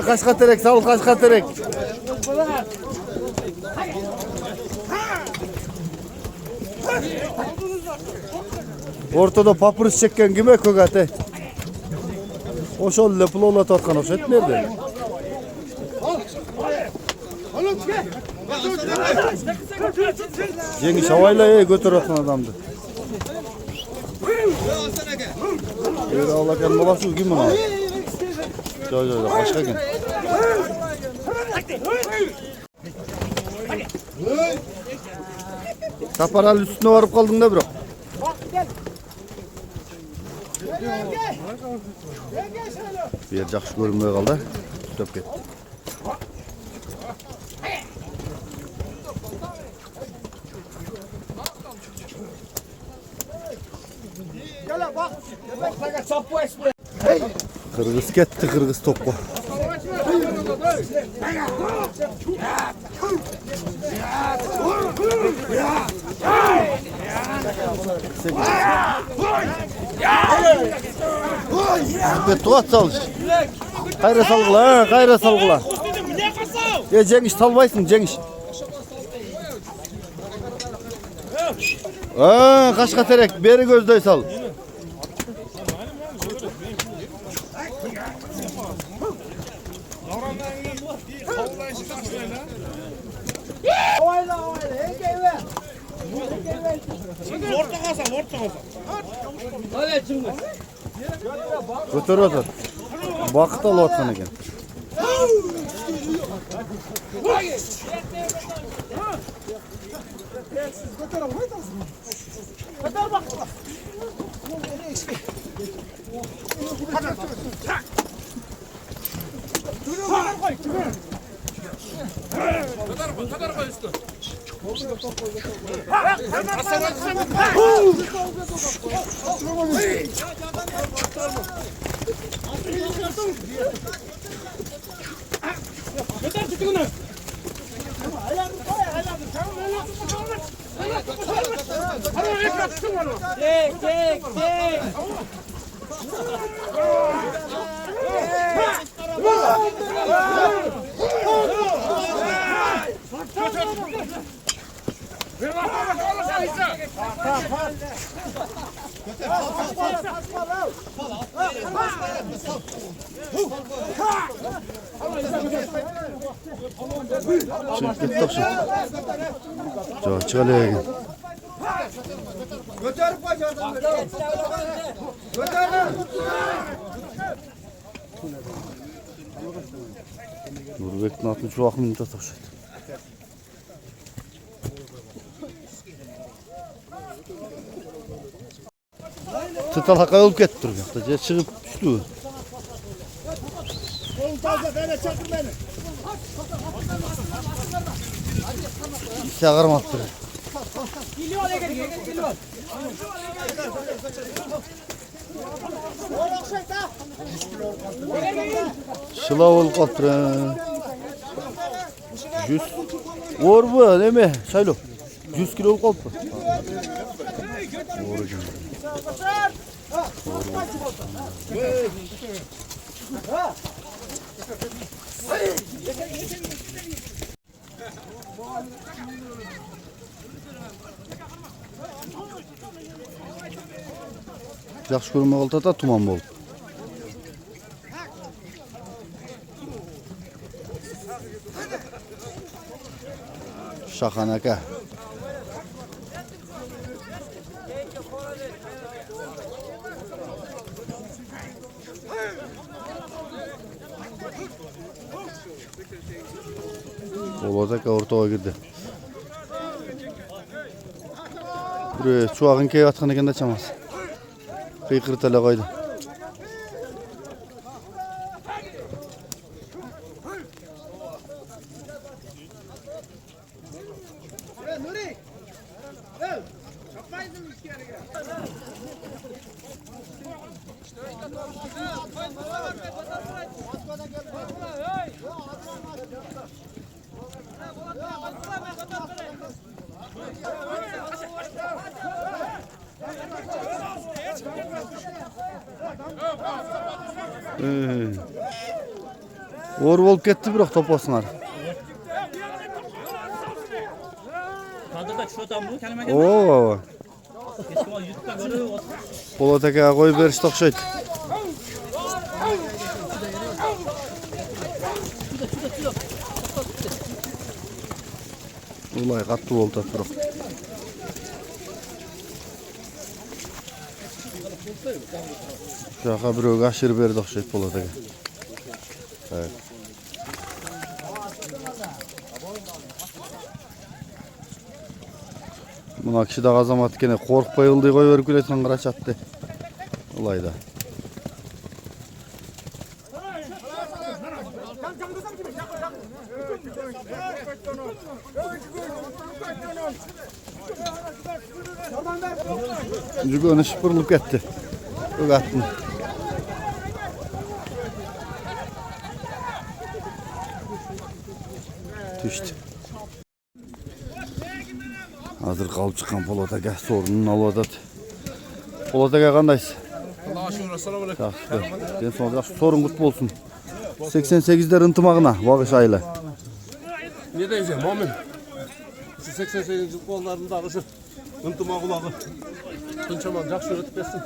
Speaker 1: Kaçka terek, sağ ol kaçka terek. Ortada papyrus çekken kime kögate? Oşol lepul olat atkan okşayt nerede? Jengi şavayla götür atkan adamdı. Öyle alakan balasız kim buna? Yo, başka kim? Sapar Ali üstüne varıp kaldın da bırak. Bir yer жақсы görünmeye kaldı. Tutup gitti. Kırgız gitti, Kırgız topu. Tuat çalış. Kayra salgıla, kayra salgıla. Cengiz salbaysın, Cengiz. Kaşka terek beri gözдөй sal.
Speaker 3: Orta kalsam, orta kalsam.
Speaker 1: Götür otur. Vakit alıp atkan eken.
Speaker 3: Kadar koy üstüne.
Speaker 1: Çık git tokşu. Çok çıkalım eken.
Speaker 4: Götürüp koy oradan. Götürün.
Speaker 1: Nurbek'in altını çoğak minutda tokşu. Tıtal hakay olup ketip durup yakta. Çıkıp düştü.
Speaker 3: Oğlum taze beni çakır beni.
Speaker 1: Çağırmadı durup. Şılav olup kaldı. 100. Var bu değil mi? Şaylo. 100 kilo olup kaldı. Doğru canım. Yaxşı görünme oldu da tuman oldu. Şahan aka. Polat aka ortağa girdi. Buraya çuağın keyif atkan eken de çamaz. Kıykırtala koydu. Or bolup ketdi biroq topasыңар.
Speaker 2: Kadırda çoğutan bu kelime
Speaker 1: Oo.
Speaker 2: Kesin o yutma görüyor.
Speaker 1: Polat aka koyup berişti okşayt. Ulay katlı oldu biroq. Şaha biroq aşır berdi okşayt Polat aka. Evet. Muna kişi de gazamat kene korkpay ıldıy koy verip gele tangıra çattı. Ulay da. Jügönü şıpırılıp ketdi. Ögattın. Düştü. Hazır kalıp çıkan Polat aka sorunun alıp Polat aka kandayız?
Speaker 3: Allah'a şükür. Assalamu alaikum.
Speaker 1: Den sonra yaxşı sorun kutlu olsun. 88'ler ıntımağına bağış ayla.
Speaker 3: Ne diyeceğim Muhammed? Şu 88. kollarında alışır.
Speaker 5: ынтымақ құлағы қаншама жақсы өтіп берсін.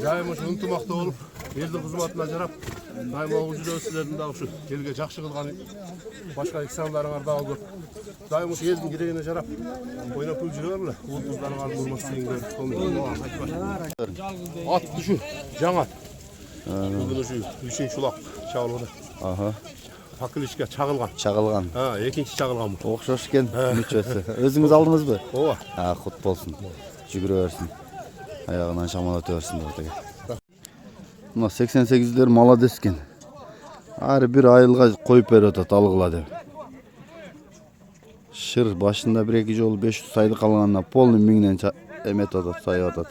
Speaker 5: Жайымыз ынтымақты болып, елдің қызметіне жарап, дайым оғыл жүрегі сіздердің дағы үшін елге жақсы қылған башқа эксандарыңарда алып, дайымыз елдің керегіне жарап, ойнап күл жүрерлі, ол қыздарыңар болмас дейіңдер. Ат düşü, жаңа. Бүгін үші Үйшен Шулақ шағылғыда.
Speaker 1: Аха.
Speaker 5: Пакылышқа чағылған.
Speaker 1: Чағылған.
Speaker 5: Екінші чағылған бұл.
Speaker 1: Оқшаш екен мүшесі. Өзіңіз алдыңыз ба?
Speaker 5: Ова.
Speaker 1: Құт болсын. Жүгіре берсін. Аяғынан шамалат өрсін ортаға. Мына 88'лер молодец екен. Ары бір айылға қойып беріп отыр алғыла деп. Шыр башында 1-2 жолы 500 сайды қалғанына полный миңнен эмет отыр, сай отыр.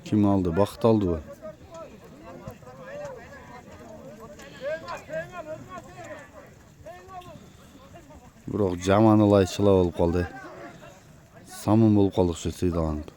Speaker 1: Kim aldı? Baqt aldı bu. Biroq jamon ılay çılab olub qaldı. Samim olub qaldıq şu sıydalanıb.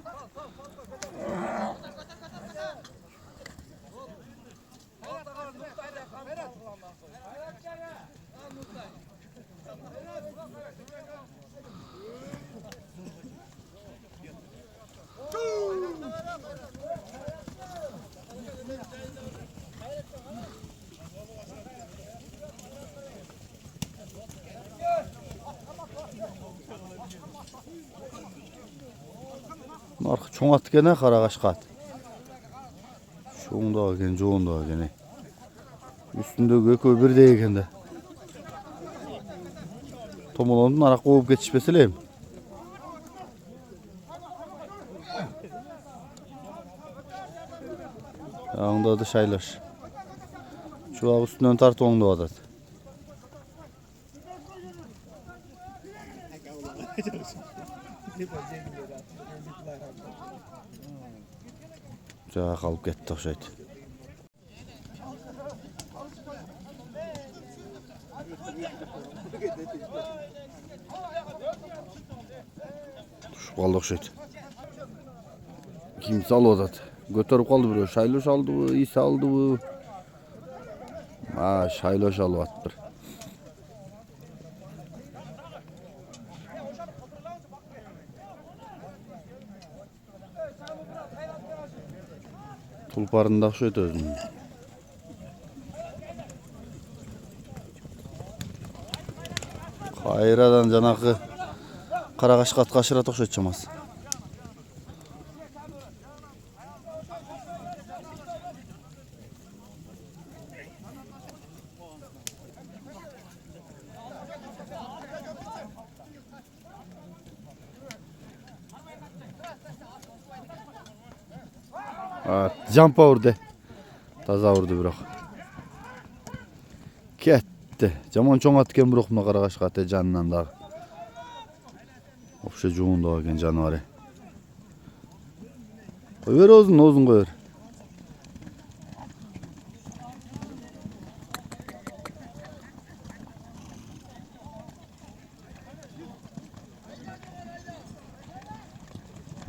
Speaker 1: Narxı çoğun atı gene Qaraqaşqa at. Çoğun da ekan, çoğun da ekan. Üstündeki ekö birde ekan da. Tomolandın araq qo'yib ketishpesilem. Yanında da şaylaş. Şu üstünden tartı oңda adat. Jağa qalıp ketdi oxşaydı. Tushib qaldi oxşaydı. Kimsa alıp götürüp qaldı bir. Şayloş aldı bu, İsa aldı bu. Ha, şayloş alıp atdı. Tulparında oxşaydı özünün. Qayradan janaqı Qaraqaşqa atqa aşırat oxşaydı çaması. Jampa vurdu. Taza vurdu biroq. Ketdi. Jamon çoğun atken biroq buna Qaraqaşqa atı canından da. Oxşa juğun da ekan janvari. Qo'y ber o'zin qo'y ber.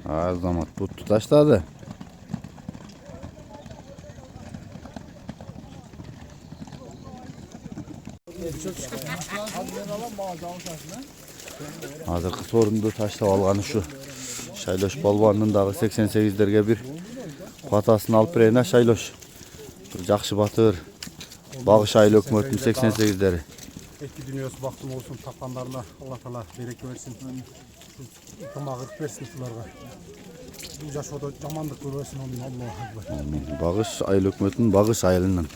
Speaker 1: Azamat tuttu tashladı. Hazırkı sorundu taşlap alğanı şu. Şayloş balvanının dağı 88'lerge bir qatasını alıp bereyna Şayloş. Bir жақшы batır. Bağış aylı hökümetin 88'leri.
Speaker 5: Eski dünyası baktım olsun tapkanlarına Allah Teala bereke versin. Tamağı versin şularga. Bu yaşoda jamanlık görmesin onun Allah'a.
Speaker 1: Bağış aylı hökümetin bağış ayılından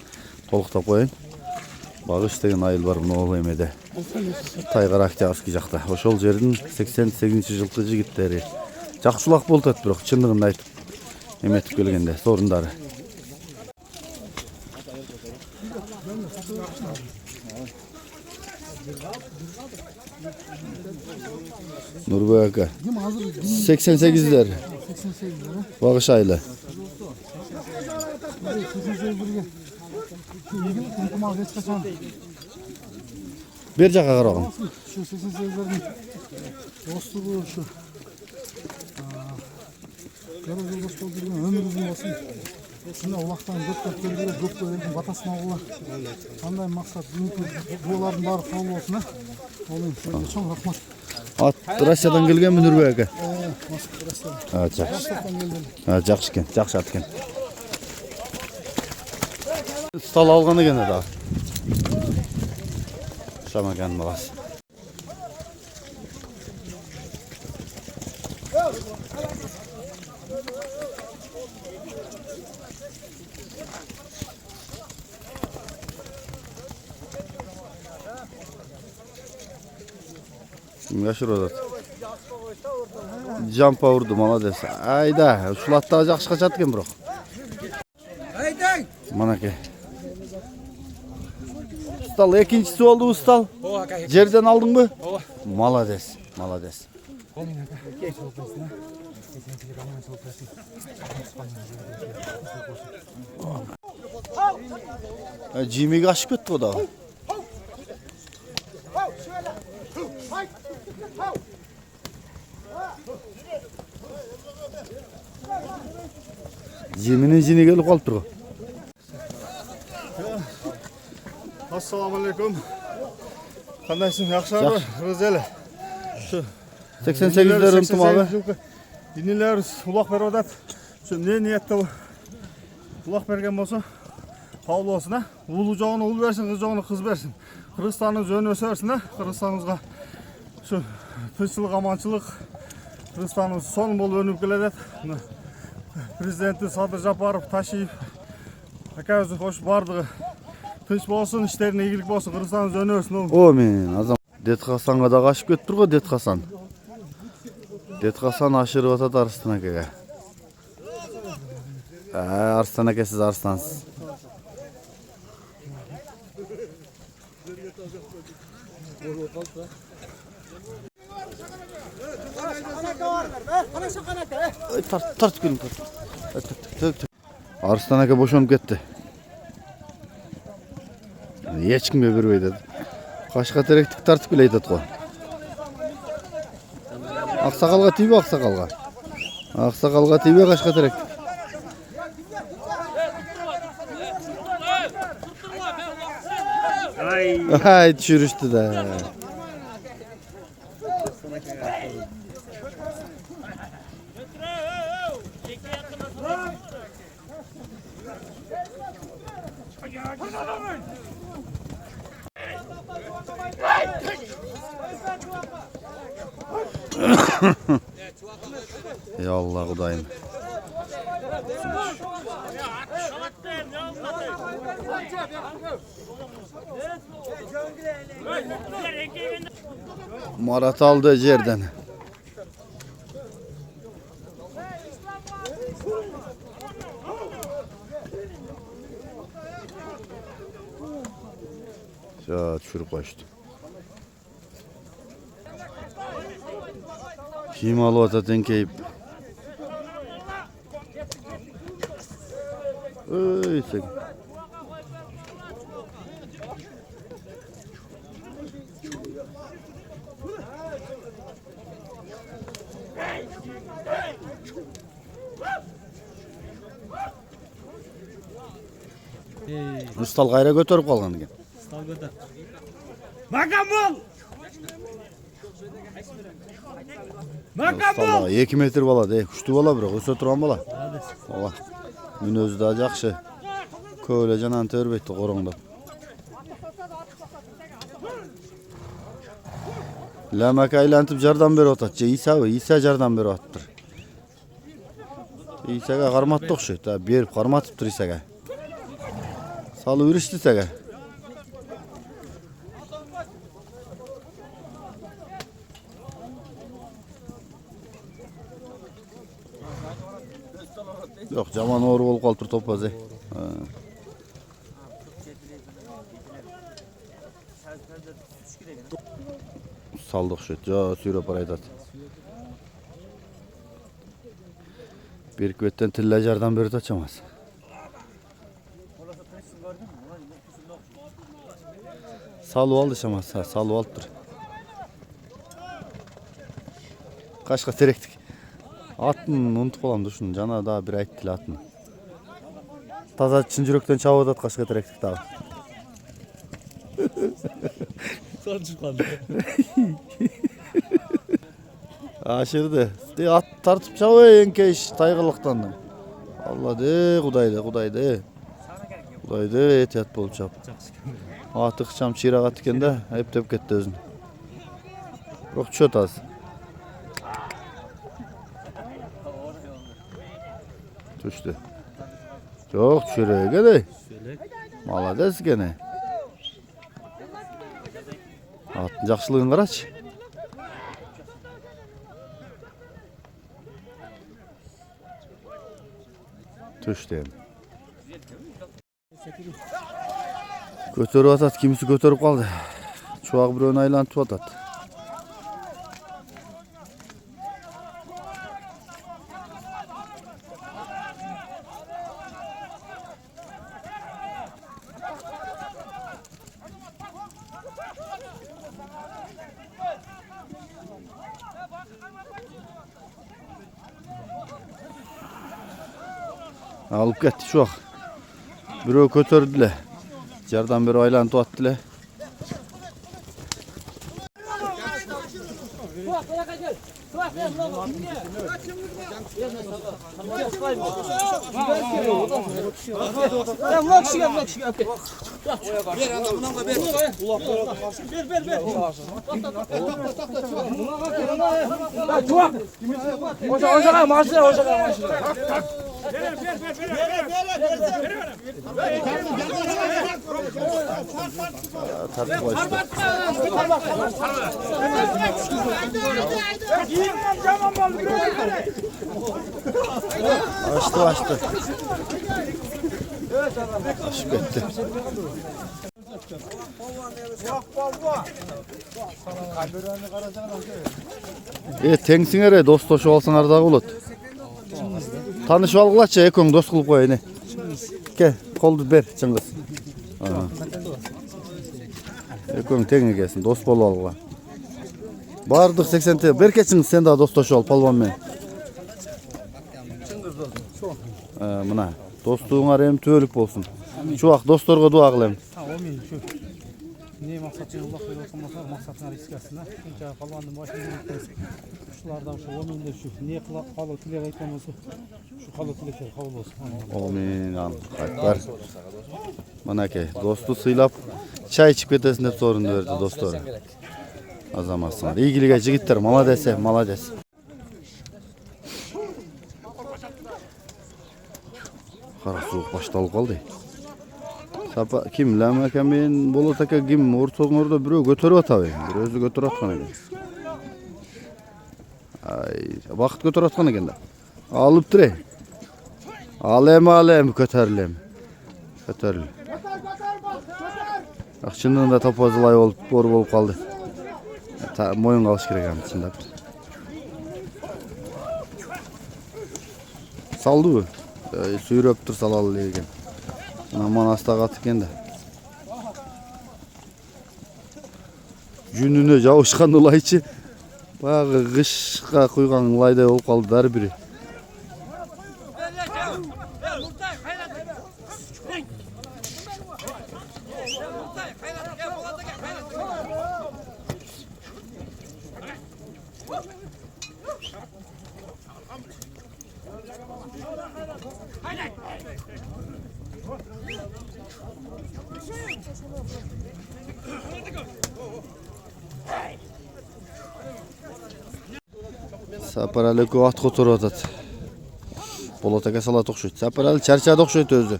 Speaker 1: toluktap koyun. Bağış деген айыл бар мына ол эмеде. Тайгар Октябрьский жакта. Ошол жердин 88-жылкы жигиттери. Жакшылак болуп атат, бирок чындыгын айтып эметип келгенде сорундары. Нурбек ака. 88'ler. Bağış aylı. Bir жака караган.
Speaker 5: Şu 88'lerin dostluğu şu. Yara yoldaş болып жүрген өмір ұзын болсын. Шына улақтан көптеп келгелі көпке елдің батасын алуға. Қандай мақсат, дуалардың бары қабыл болсын. Оның чоң рахмат.
Speaker 1: At Россиядан келгенmi Нұрбек ака?
Speaker 5: Россиядан.
Speaker 1: Жақсы. Жақсы екен, жақсы ат екен. Стал алған екен еді. Шамаkan баласы. Yaşır odat. Jampa urdu, молодец. Ayda, şulatda жақсы қачат екен бірақ.
Speaker 7: Haydi.
Speaker 1: Манаке. Стал, екіншісі oldu ұстал. Жерден алдың ба? Молодец, молодец. Jimmy aşık etti o da. Jimmy'nin jini gelip kalıp durdu.
Speaker 5: Ассалаумағалейкум. Қандайсың, жақсы ба? Рызелі.
Speaker 1: 88'lerin tımağı.
Speaker 5: Dinleler ulaq berіп атат. Ne niyetті ulaq берген болса, қаулы болсын, а? Ұлы жоғына ұл берсін, қыз жоғына қыз берсін. Қырғызстанның жөні өсе берсін, а? Қырғызстанымызға тыншылық, аманшылық, Қырғызстанымыз соның болып өніп келеді. Президенті Садыр Жапаров, Ташиев, әкәуізі қош бардығы. Тынш болсын, іштеріне игілік болсын, Қырғызстанымыз жөні өсін.
Speaker 1: O men azam. Детхасанға да қашып кетіп тұр ғой, Детхасан. Детхасан ашырып атады Арыстан акаға. Арыстан ака, сіз арыстансыз. Тарт гүлім, тарт. Арыстан ака boşanıp кетті. Ешкімге бермей деді. Қашқа теректік тартып келе айтады ғой. Ақсақалға тибе, ақсақалға. Ақсақалға тибе, қашқа теректік. Ай, düşürüştü de. Ya Allah Kudayım. Marat aldı yerden. Ya düşürüp kaçtı. Kim alıp tenkeyip. Öy sen. Ustal gayra götürüp kalgan ekan.
Speaker 2: Ustal götür.
Speaker 3: Makamol!
Speaker 1: Ustal 2 metr bola, kuchli bola biroq, o'sa turgan bola. Bola. Meni o'zi da yaxshi. Ko'ylajan anta o'rbekdi qorongdab. Lamaka aylantib jardam beryapti. Isa jardam beryapti. Isaga qarmatdi o'xshaydi. Berib qarmatibdi Isaga. Salib yurishdi Isaga. Yok, jaman o'g'ri bo'lib qolib turdi to'pazay. Saldı o'xshaydi. Jo, suyrab aytadi. Berkvetdan tilla jardam berdi chamas. Salib oldi chamas, salib olibdir. Qashqa terekdik. Атын унутуп калам да ушуну. Жана дагы бир айтты эле атын. Таза чын жүрөктөн чабып атат кашка теректик дагы. Ашырды. Ат тартып чабы эңкейш тайгылыктан. Алла де, Кудайды. Кудайды этият болуп чап. Аты ыкчам чыйрага тикен да, эптеп кетти өзүн. Бирок чөт аз. Түштү. Жок, чүрөк эле. Молодец гене. Аттын жакшылыгын карачы. Түштү. Көтөрүп атат, кимиси көтөрүп калды. Чубак бирөөнү айлантып атат. Алып кетти чубак. Бирөө көтөрдү эле. Жардам берип айлантып атты эле. Açtı. Aşıp etti. Теңсиңер достошуп алсаңар дагы болот. Таанышып алгылачы, экөөң дос кылып коеюн. Ке, колду бер, Чыңгыз. Экөөң тең экенсиң, дос болуп алгыла. Бардык 80 берке Чыңгыз, сен дагы достошуп ал палван менен. Мына, достугуңар эми түбөлүк болсун. Чубак досторго дуа кылам.
Speaker 2: Ne maksatın Allah koyuyor olsa maksatına risk etsin. Çünkü kalanın başını şulardan şu ominde şu niye kalı tile aytkan olsa şu kalı tilekler kabul olsun.
Speaker 1: Amin. Aytlar. Manake dostu sıylap çay içip ketesin dep sorun verdi dostları. Azamatsınlar. İyigilige jigitler malades. Kara soğuk baştalып kaldı. Sapa kim lama kemen bolot aka kim ortoңордо бирөө көтөрүп атабы? Бир өзү көтөрүп аткан экен. Ай, бакыт көтөрүп аткан экен да. Алыптыр. Алем көтөрүлем. Көтөрүл. Акчынында топозулай болуп, бор болуп калды. Моюн калыш керек аны чындап. Салдыбы? Сүйрөп тур салалы деген. Aman hasta katıken de. Gününe jauışkan ulayçı. Bayağı kışka kuygan ulayday olup kaldılar biri. Сапаралы көп ат которуп атат. Болот ака салат окшойт. Сапаралы чарчады окшойт өзү.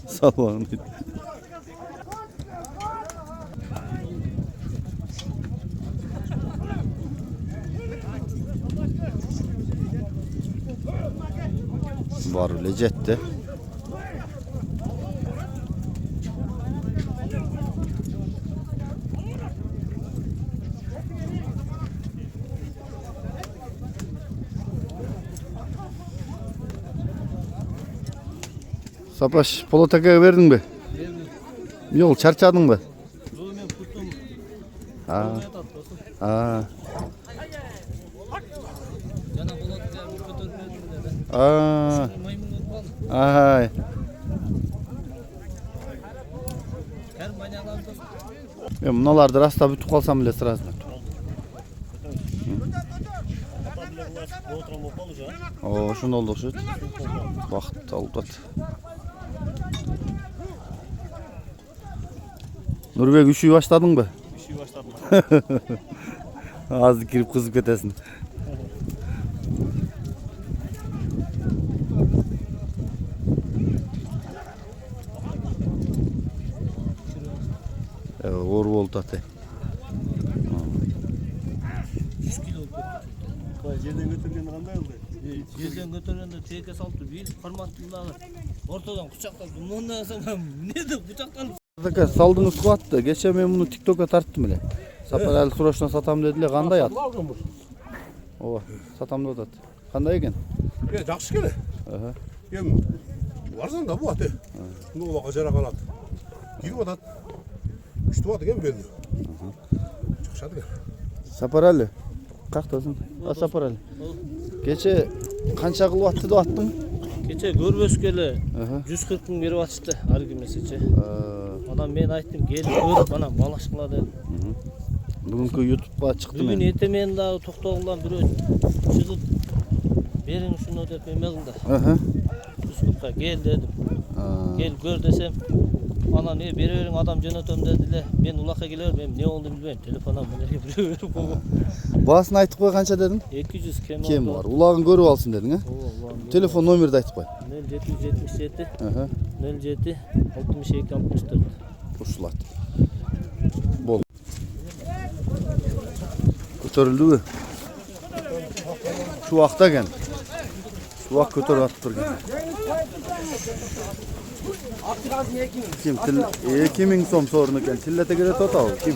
Speaker 1: Салбагын. Бар эле жетти. Сапаш, Полот акага бердиңби? Жок, чарчадыңбы? Aa. Aa. Aa. Ay. Mınalardı rasta bütüp kalsam bile sırasına. O şunu oldu şu. Vaqt aldı. Nurbek üşüy başladın mı?
Speaker 3: Üşüy başladım.
Speaker 1: Az kirip kızıp ketesin. Evet, or oldu ate.
Speaker 3: Yerden götürgende qanday oldu?
Speaker 6: Yerden götürgende teke saldı. Bir hormatlılar. Ortadan kucakladı. Bundan sonra ne de kucaklanıp
Speaker 1: Saldığınız su attı. Geçen ben bunu TikTok'a tarttım bile. Saparel kroşuna satam dediler. Kanday at. Ova, satam da at. Kanday eken?
Speaker 5: Ya жақсы келе.
Speaker 1: Aha.
Speaker 5: Ем арзан да bu аты. Ну оларға жара қалады. Келіп атады. Күшті бат екен белді. Жақшады екен.
Speaker 1: Saparel. Kalktasın. A Saparel. Gece kança kıl attı da attın?
Speaker 6: Keçe görбөскөлө
Speaker 1: Aha.
Speaker 6: 140 ming berip atıştı argı mesece. Adam ben ayttım gel gör bana balaşkıla dedim.
Speaker 1: Bugünkü YouTube'a çıktı
Speaker 6: Bugün
Speaker 1: men.
Speaker 6: etemen daha toktoguldan biri çıkıp berin şunu dep emedim da.
Speaker 1: Aha.
Speaker 6: 140'a gel dedim. Gel gör desem ana ne berering adam jönötöm dediler. Ben ulaka geler ben ne oldu bilmem. Telefona mı verip
Speaker 1: Basını aytıp koy kança dedin?
Speaker 6: 200
Speaker 1: Kim var? Ulağın görüp alsın dedin ha? Telefon nomeri de aytıp koy.
Speaker 6: 0777
Speaker 1: Aha.
Speaker 6: 07 62 64.
Speaker 1: Kuşlat. Bol. Götürüldü mü? Şu vakta gel. Şu vakt götürüp atıp durgen. Kim? 2000 so'm sorunu eken. Tillete gire totav. Kim?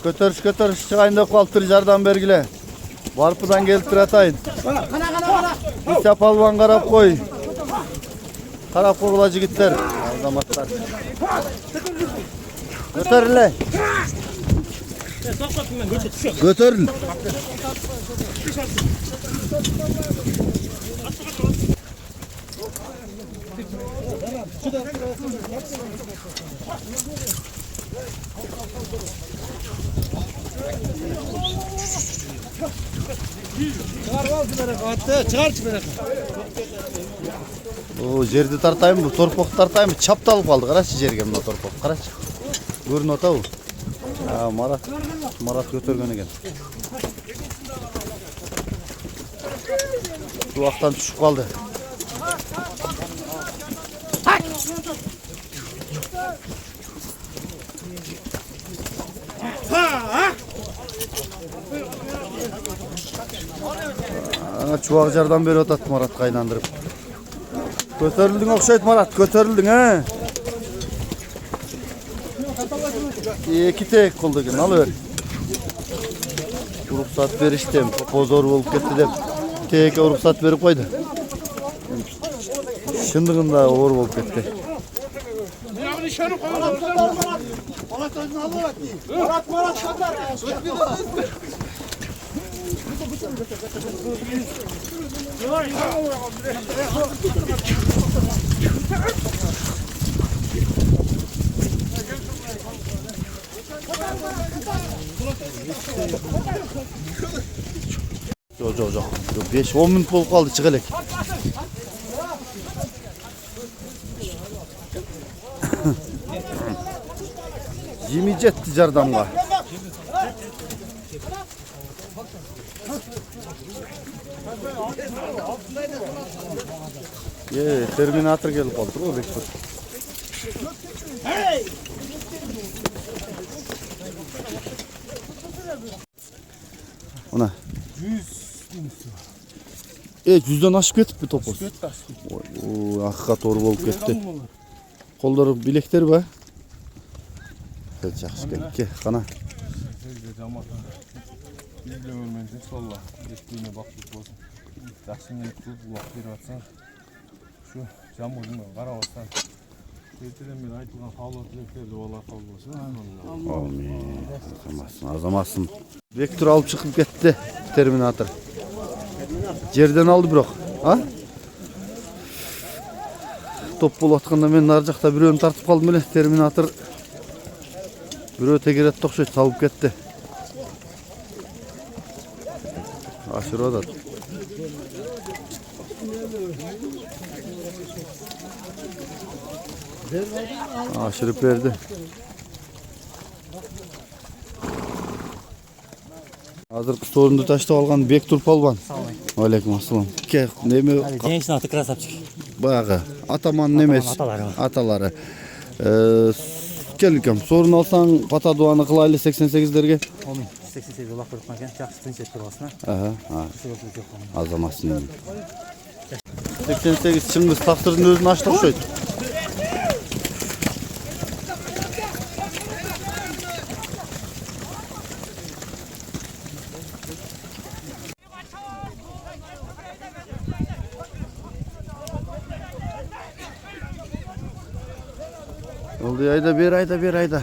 Speaker 1: Götürüş çıkayında kaltır jardan bergile. Varpıdan gelip atayın. Bir sapalvan karap koy. Karap koğulacı gitler. Azamatlar. Götürün. Götürün. O жерді тартайын bu, torpaq tartayın bu, çaptalıp kaldı. Qaraçı жерге mına torpaq, qaraçı. Görün ota bu. Ha, Marat götürgön eken. Şu vaqtdan düşüp kaldı. Ana çuvağı jardan beri otat Marat kaynandırıp. Götürüldün okşayt Marat, götürüldün ha. İki tek oldu ki, alıver. Ruhsat veriştim, pozor olup gitti dep. Teke ruhsat verip koydu. Şındığında uğur olup gitti. Yok. 5-10 minut bolup kaldı, çık elek. Jimi jetti jardamga. Terminator gelip kaldı o bekliyor. Ona. 100'den aşıp ketip bir topuz. O hakikat doğru bolup ketti. Kolları bilekleri be. Yaxşı gel. Kana.
Speaker 3: Bilmiyorum inşallah. Ettiğine baktık olsun. Yaxşını tutub uloq berip atsan. Şu jamudun qarab atsan. Erteden beri aytılgan xavlo tileklerdi olar qabul bolsun.
Speaker 1: Amin. Azamasın. Vektor alıp çıkıp gitti Terminator. Жерден aldı bırak. Ha? Top bol atqanda men nar жақта біреуін тартып қалдым эле. Терминатор біреу тегеретті окшойт, салып кетті. Ашырып атат. Aşırıp verdi. Hazır sorundu taşta algan Bektur Polvan. Aleyküm assalam. Neme?
Speaker 9: Gençsin atı krasapçık.
Speaker 1: Bayağı. Ataman nemesi. Ataları. Gelkem. Sorun alsan Pataduan'ı kılaylı 88'lerge.
Speaker 9: 88 ulaq bırıqma eken. Жақсы принцип тұрғасына.
Speaker 1: Azamasın. 88 Çıngiz Taktır'ın özünü açtık şöyle. Oldu ayda bir ayda.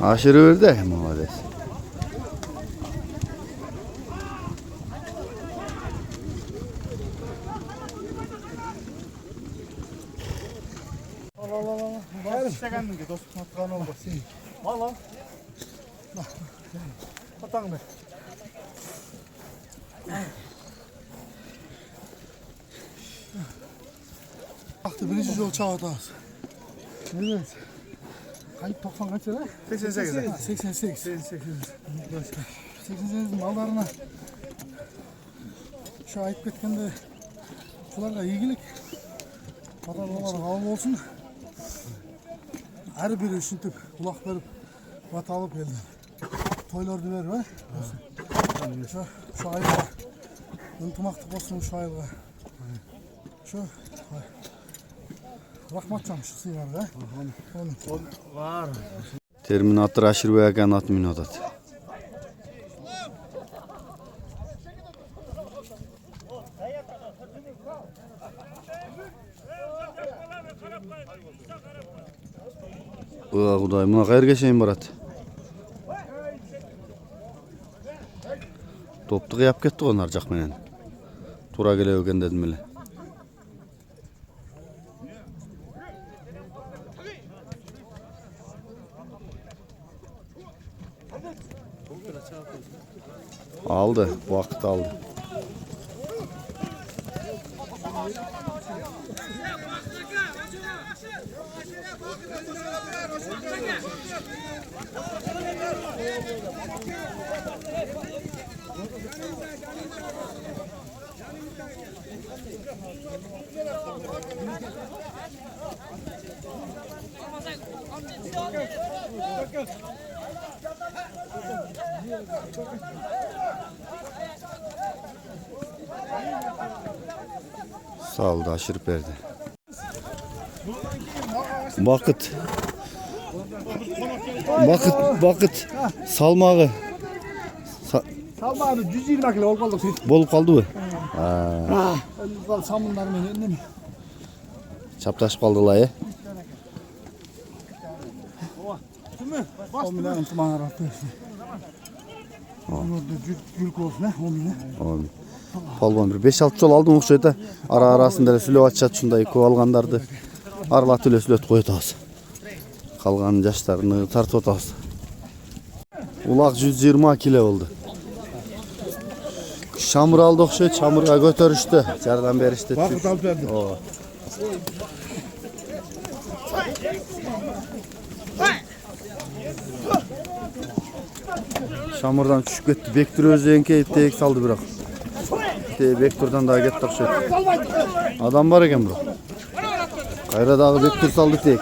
Speaker 1: Aşırı verdi Muhammed.
Speaker 5: İştegенdim ki dostum atkan olma. Al al. Atan be. Baktı birinci yol çağırdınız. Evet. Kayıp 90 kaç lira? 88. 88 mallarına şu ayıp ketkende şularga iyilik patadolar kabul olsun. Her biri üşüntüp kulak verip vat alıp geldi. Toylardı ver be. Şu ayıpla ıntımaklık olsun şu ayıpla. Şu rahmatcan şu sıyvar be. Var.
Speaker 1: Terminator aşırı veyaken at minodat. Kuday mına kayır geçeyim barat. Toptu yap kettik onlar jak menen. Tura gele öken dedim bile. Aldı, vakit aldı. Sağ ol da aşırıp verdi. Vakit. Salmağı.
Speaker 5: Salmağı 120 kilo olup kaldık.
Speaker 1: Bolup kaldı mı?
Speaker 5: Samınlar mı? Ne?
Speaker 1: Çaptaşıp kaldılar ya.
Speaker 5: O milyon ıntıman arattı. Gülk olsun ha, o milyon.
Speaker 1: Palvan bir 5-6 yol aldım okşayda. Arasında sülo açat şunday ko algandardı. Arlat öyle sülo koyut az. Kalgan yaşlarını tartıp az. Ulak 120 kilo oldu. Çamur aldı okşaydı, çamurga götürüştü. Jardan berişti.
Speaker 5: Vakit alıp verdi.
Speaker 1: Çamurdan düşüp gitti. Bektur özüyenke tek saldı bırak. Bekturdan daha gitti okşaydı. Adam var eken bırak. Kayradağ'ı Bektir saldı tek.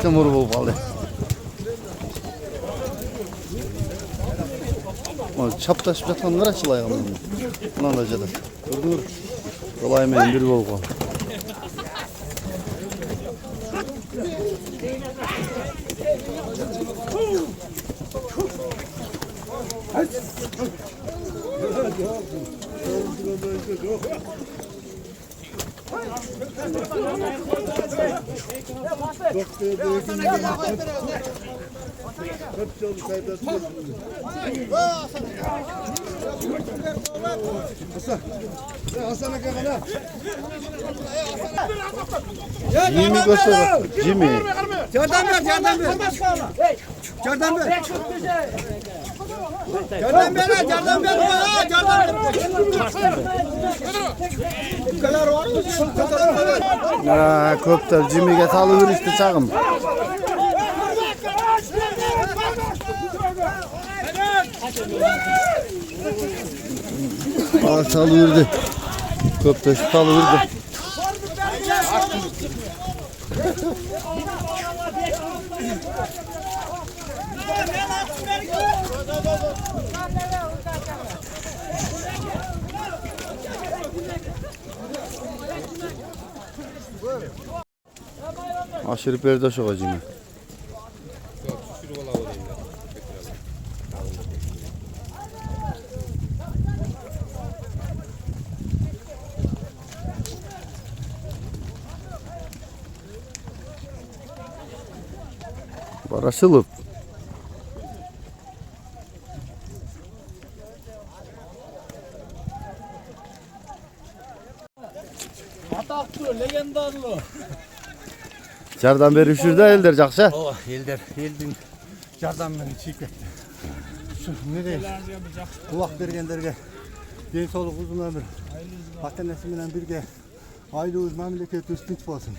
Speaker 1: Timur bol kaldı. Çaptaşıp жатқандар açılay қалды. Мынаны да жатады. Көрдіңдер? Солаймен бір болып қалды. Jimmy göster. Jimmy.
Speaker 7: Yardım ver, yardım ver. Yardım ver. Yardım ver, yardım ver. Bu kadar var mı?
Speaker 1: Köpler Jimmy'ge salıver işte çağım. Salıverdi. Köpler salıverdi. Aşırı perde şokacığım. Barasılıp.
Speaker 2: Атақты, легендарlı.
Speaker 1: Jardan beri üşürdü elder жақша.
Speaker 9: Oh, елдің жардамымен чиіп кетті. Не деймін? Құлақ бергендерге денсаулық uzun ömür. Ата-енесі менен бірге айлы мемлекет үстінч болсын.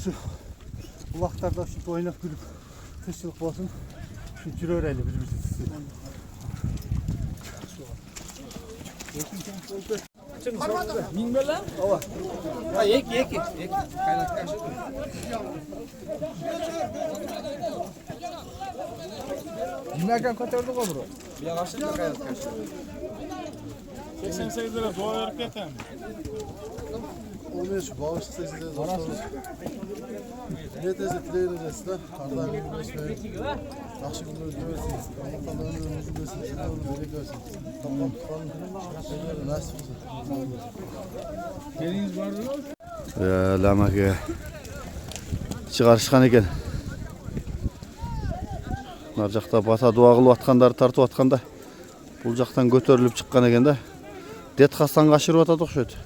Speaker 9: Şu бұлақтарда şu ойнап күліп тіршілік болсын. Şu жүрер әлі бір-бірімізді.
Speaker 2: Minberler? Ova. Ha, eki. Kaynak kaşı. Yemerken kaçırdık olur. Bir yavaşlık da kaynak kaşı.
Speaker 3: 88 lira doğa verip yeter.
Speaker 5: 15 bağışlı sesinde dostlarımız. Niyetinizi dileğiniz de Allah'a emanet olun. Yaxşı günler görürsünüz. Allah'tan ömrünüzü versin. Sizden böyle görsün. Tamam. Şeyler nasip olsun.
Speaker 3: Geliniz var mı?
Speaker 1: Lamaka çıkarışkan eken. Nar жақта бата дуа кылып аткандары тартып атканда бул жактан көтөрүлүп чыккан экен да. Дет Хасанга ашырып атат окшойт.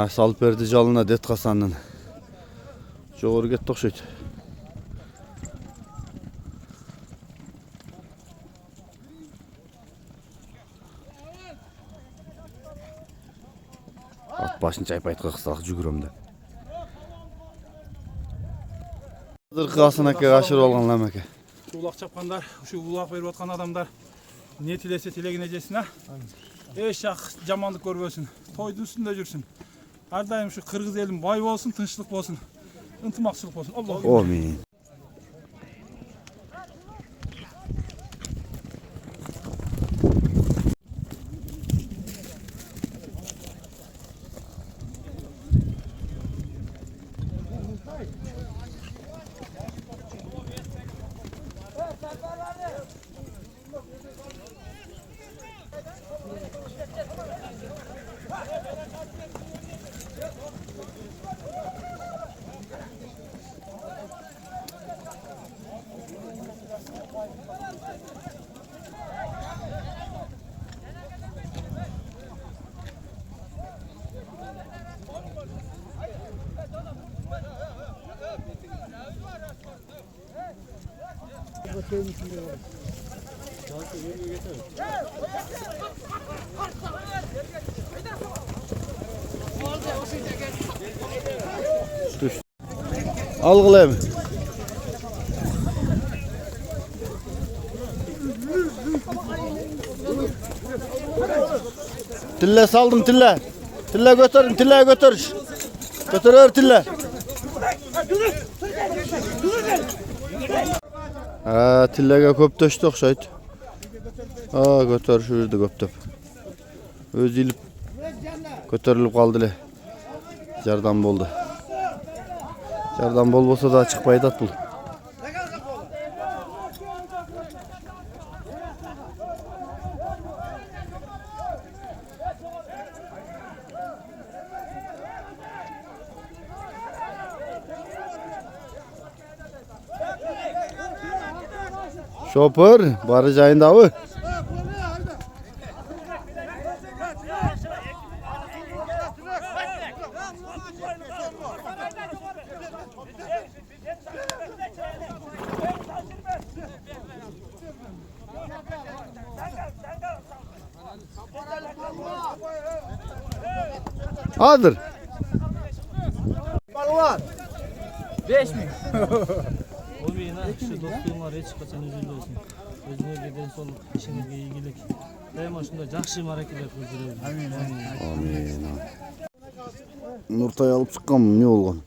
Speaker 1: Салып берди жалына Дет Хасанын. Жогору кетти окшойт. At başын чайып айткан кысалак жүгүрөм деп. Азыр Касын акеге ашырып алган Ламаке.
Speaker 2: Улақ чапқандар, şu улақ беріп отқан адамдар не тілесе тілегіне жетсін, а? Еш жақ жамандық көрбөсүн, тойдың үстінде жүрсін. Әрдайым şu Кыргыз елім бай болсын, тынчылык болсын, ынтымақшылық болсын. Аллах.
Speaker 1: Амин. Algılayayım. Tille saldım tille. Tille götürün, tille götür. Götürür tille. Tillega köp töştü okşaydı. Götür şu yerde köptep. Öz ilip götürülüp kaldı. Jardan boldu. Jardan bol bolsa da çıkmaydı at bul. Şoför, baracağın davı. Adır.
Speaker 4: 5.000.
Speaker 2: Olmayın ha. Şu dostluğun var. Hiç kaçan üzülüyorsun. Özüne giden soluk, işine iyilik. Daima şunda жақсы hareketler kurduruyor. Amin.
Speaker 1: Amin. Nurtay alıp çıkkan ne olgan?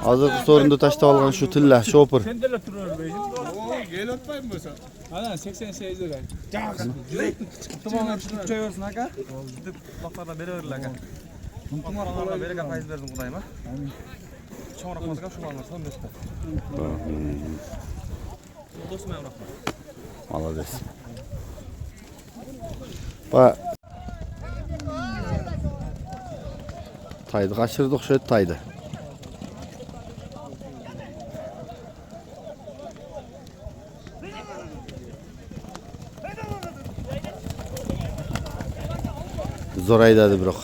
Speaker 1: Hazır sorundu taşta algan şu tilla, şopur.
Speaker 3: Sen de oturuyor beyim. Gel atmayın mı sen? Ana 88 lira.
Speaker 7: Tamam, çıkıp çayıyorsun aka. Gidip baklarla beri verirler aka. Baklarla beri aka faiz verdim kudayma. Çoğuna kalacak şu mallar son beşte. Dostum ya bırakma.
Speaker 1: Malades. Bak. Taydı kaçırdık şöyle taydı. Zoraydadı bırak.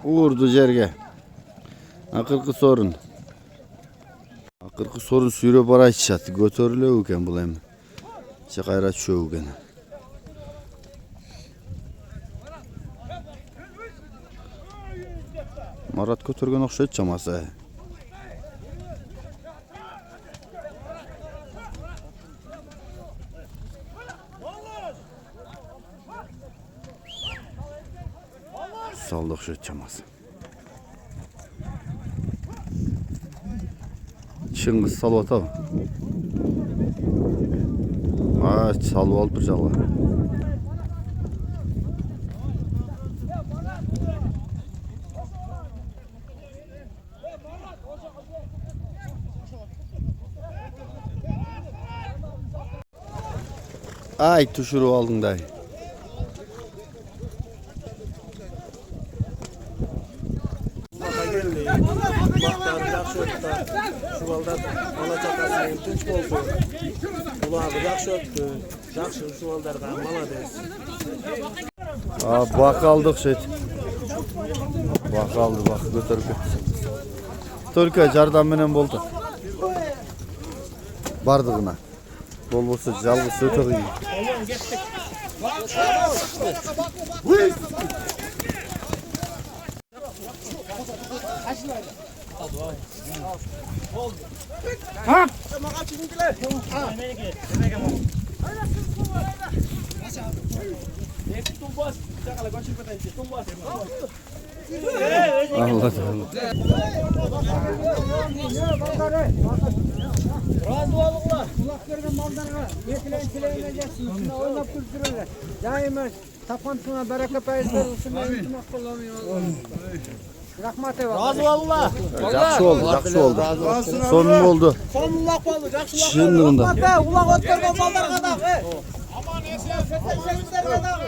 Speaker 1: Uğurdu jerge. Akırkı sorun. Akırkı sorun sürü bara içişatı. Götürülüyor iken bulayım. Çıkayra çöğü iken. Marat götürgen okşayıt çaması. Saldı okşayıt çaması. Çıngiz salvat abi. Salva alıp bir jalla. Ay tuşuru aldın dayı.
Speaker 7: Şuvalda alacakasının tunç boldu. Ulağı yaxşı öptü. Yaxşı şuvaldarga malades.
Speaker 1: Bak aldık şey. Bak aldı bak götürüp. Türkiye jardan menen boldu. Bardığına. Bol bolsa jalgız sötөгü. Allah
Speaker 4: Razı olurlar. Kulak vergen mallarına yetilen çileğine geçsin. Şuna oynap kültürürler. Daima tapantına bereke payızlar olsun. Unutmak kullanıyor. Rahmat eyvallah. Razı olurlar.
Speaker 1: Yaxşı oldu, yaxşı oldu. Sonun oldu.
Speaker 7: Sonullah oldu. Yaxşı
Speaker 1: Şimdi bunda.
Speaker 7: ulaq ötkergen mallar kadar. Aman 88 kadar.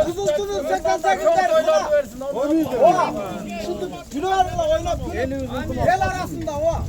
Speaker 4: Kızılsınız tekrar gider. Oha. Şu tünel oynap. El arasında o.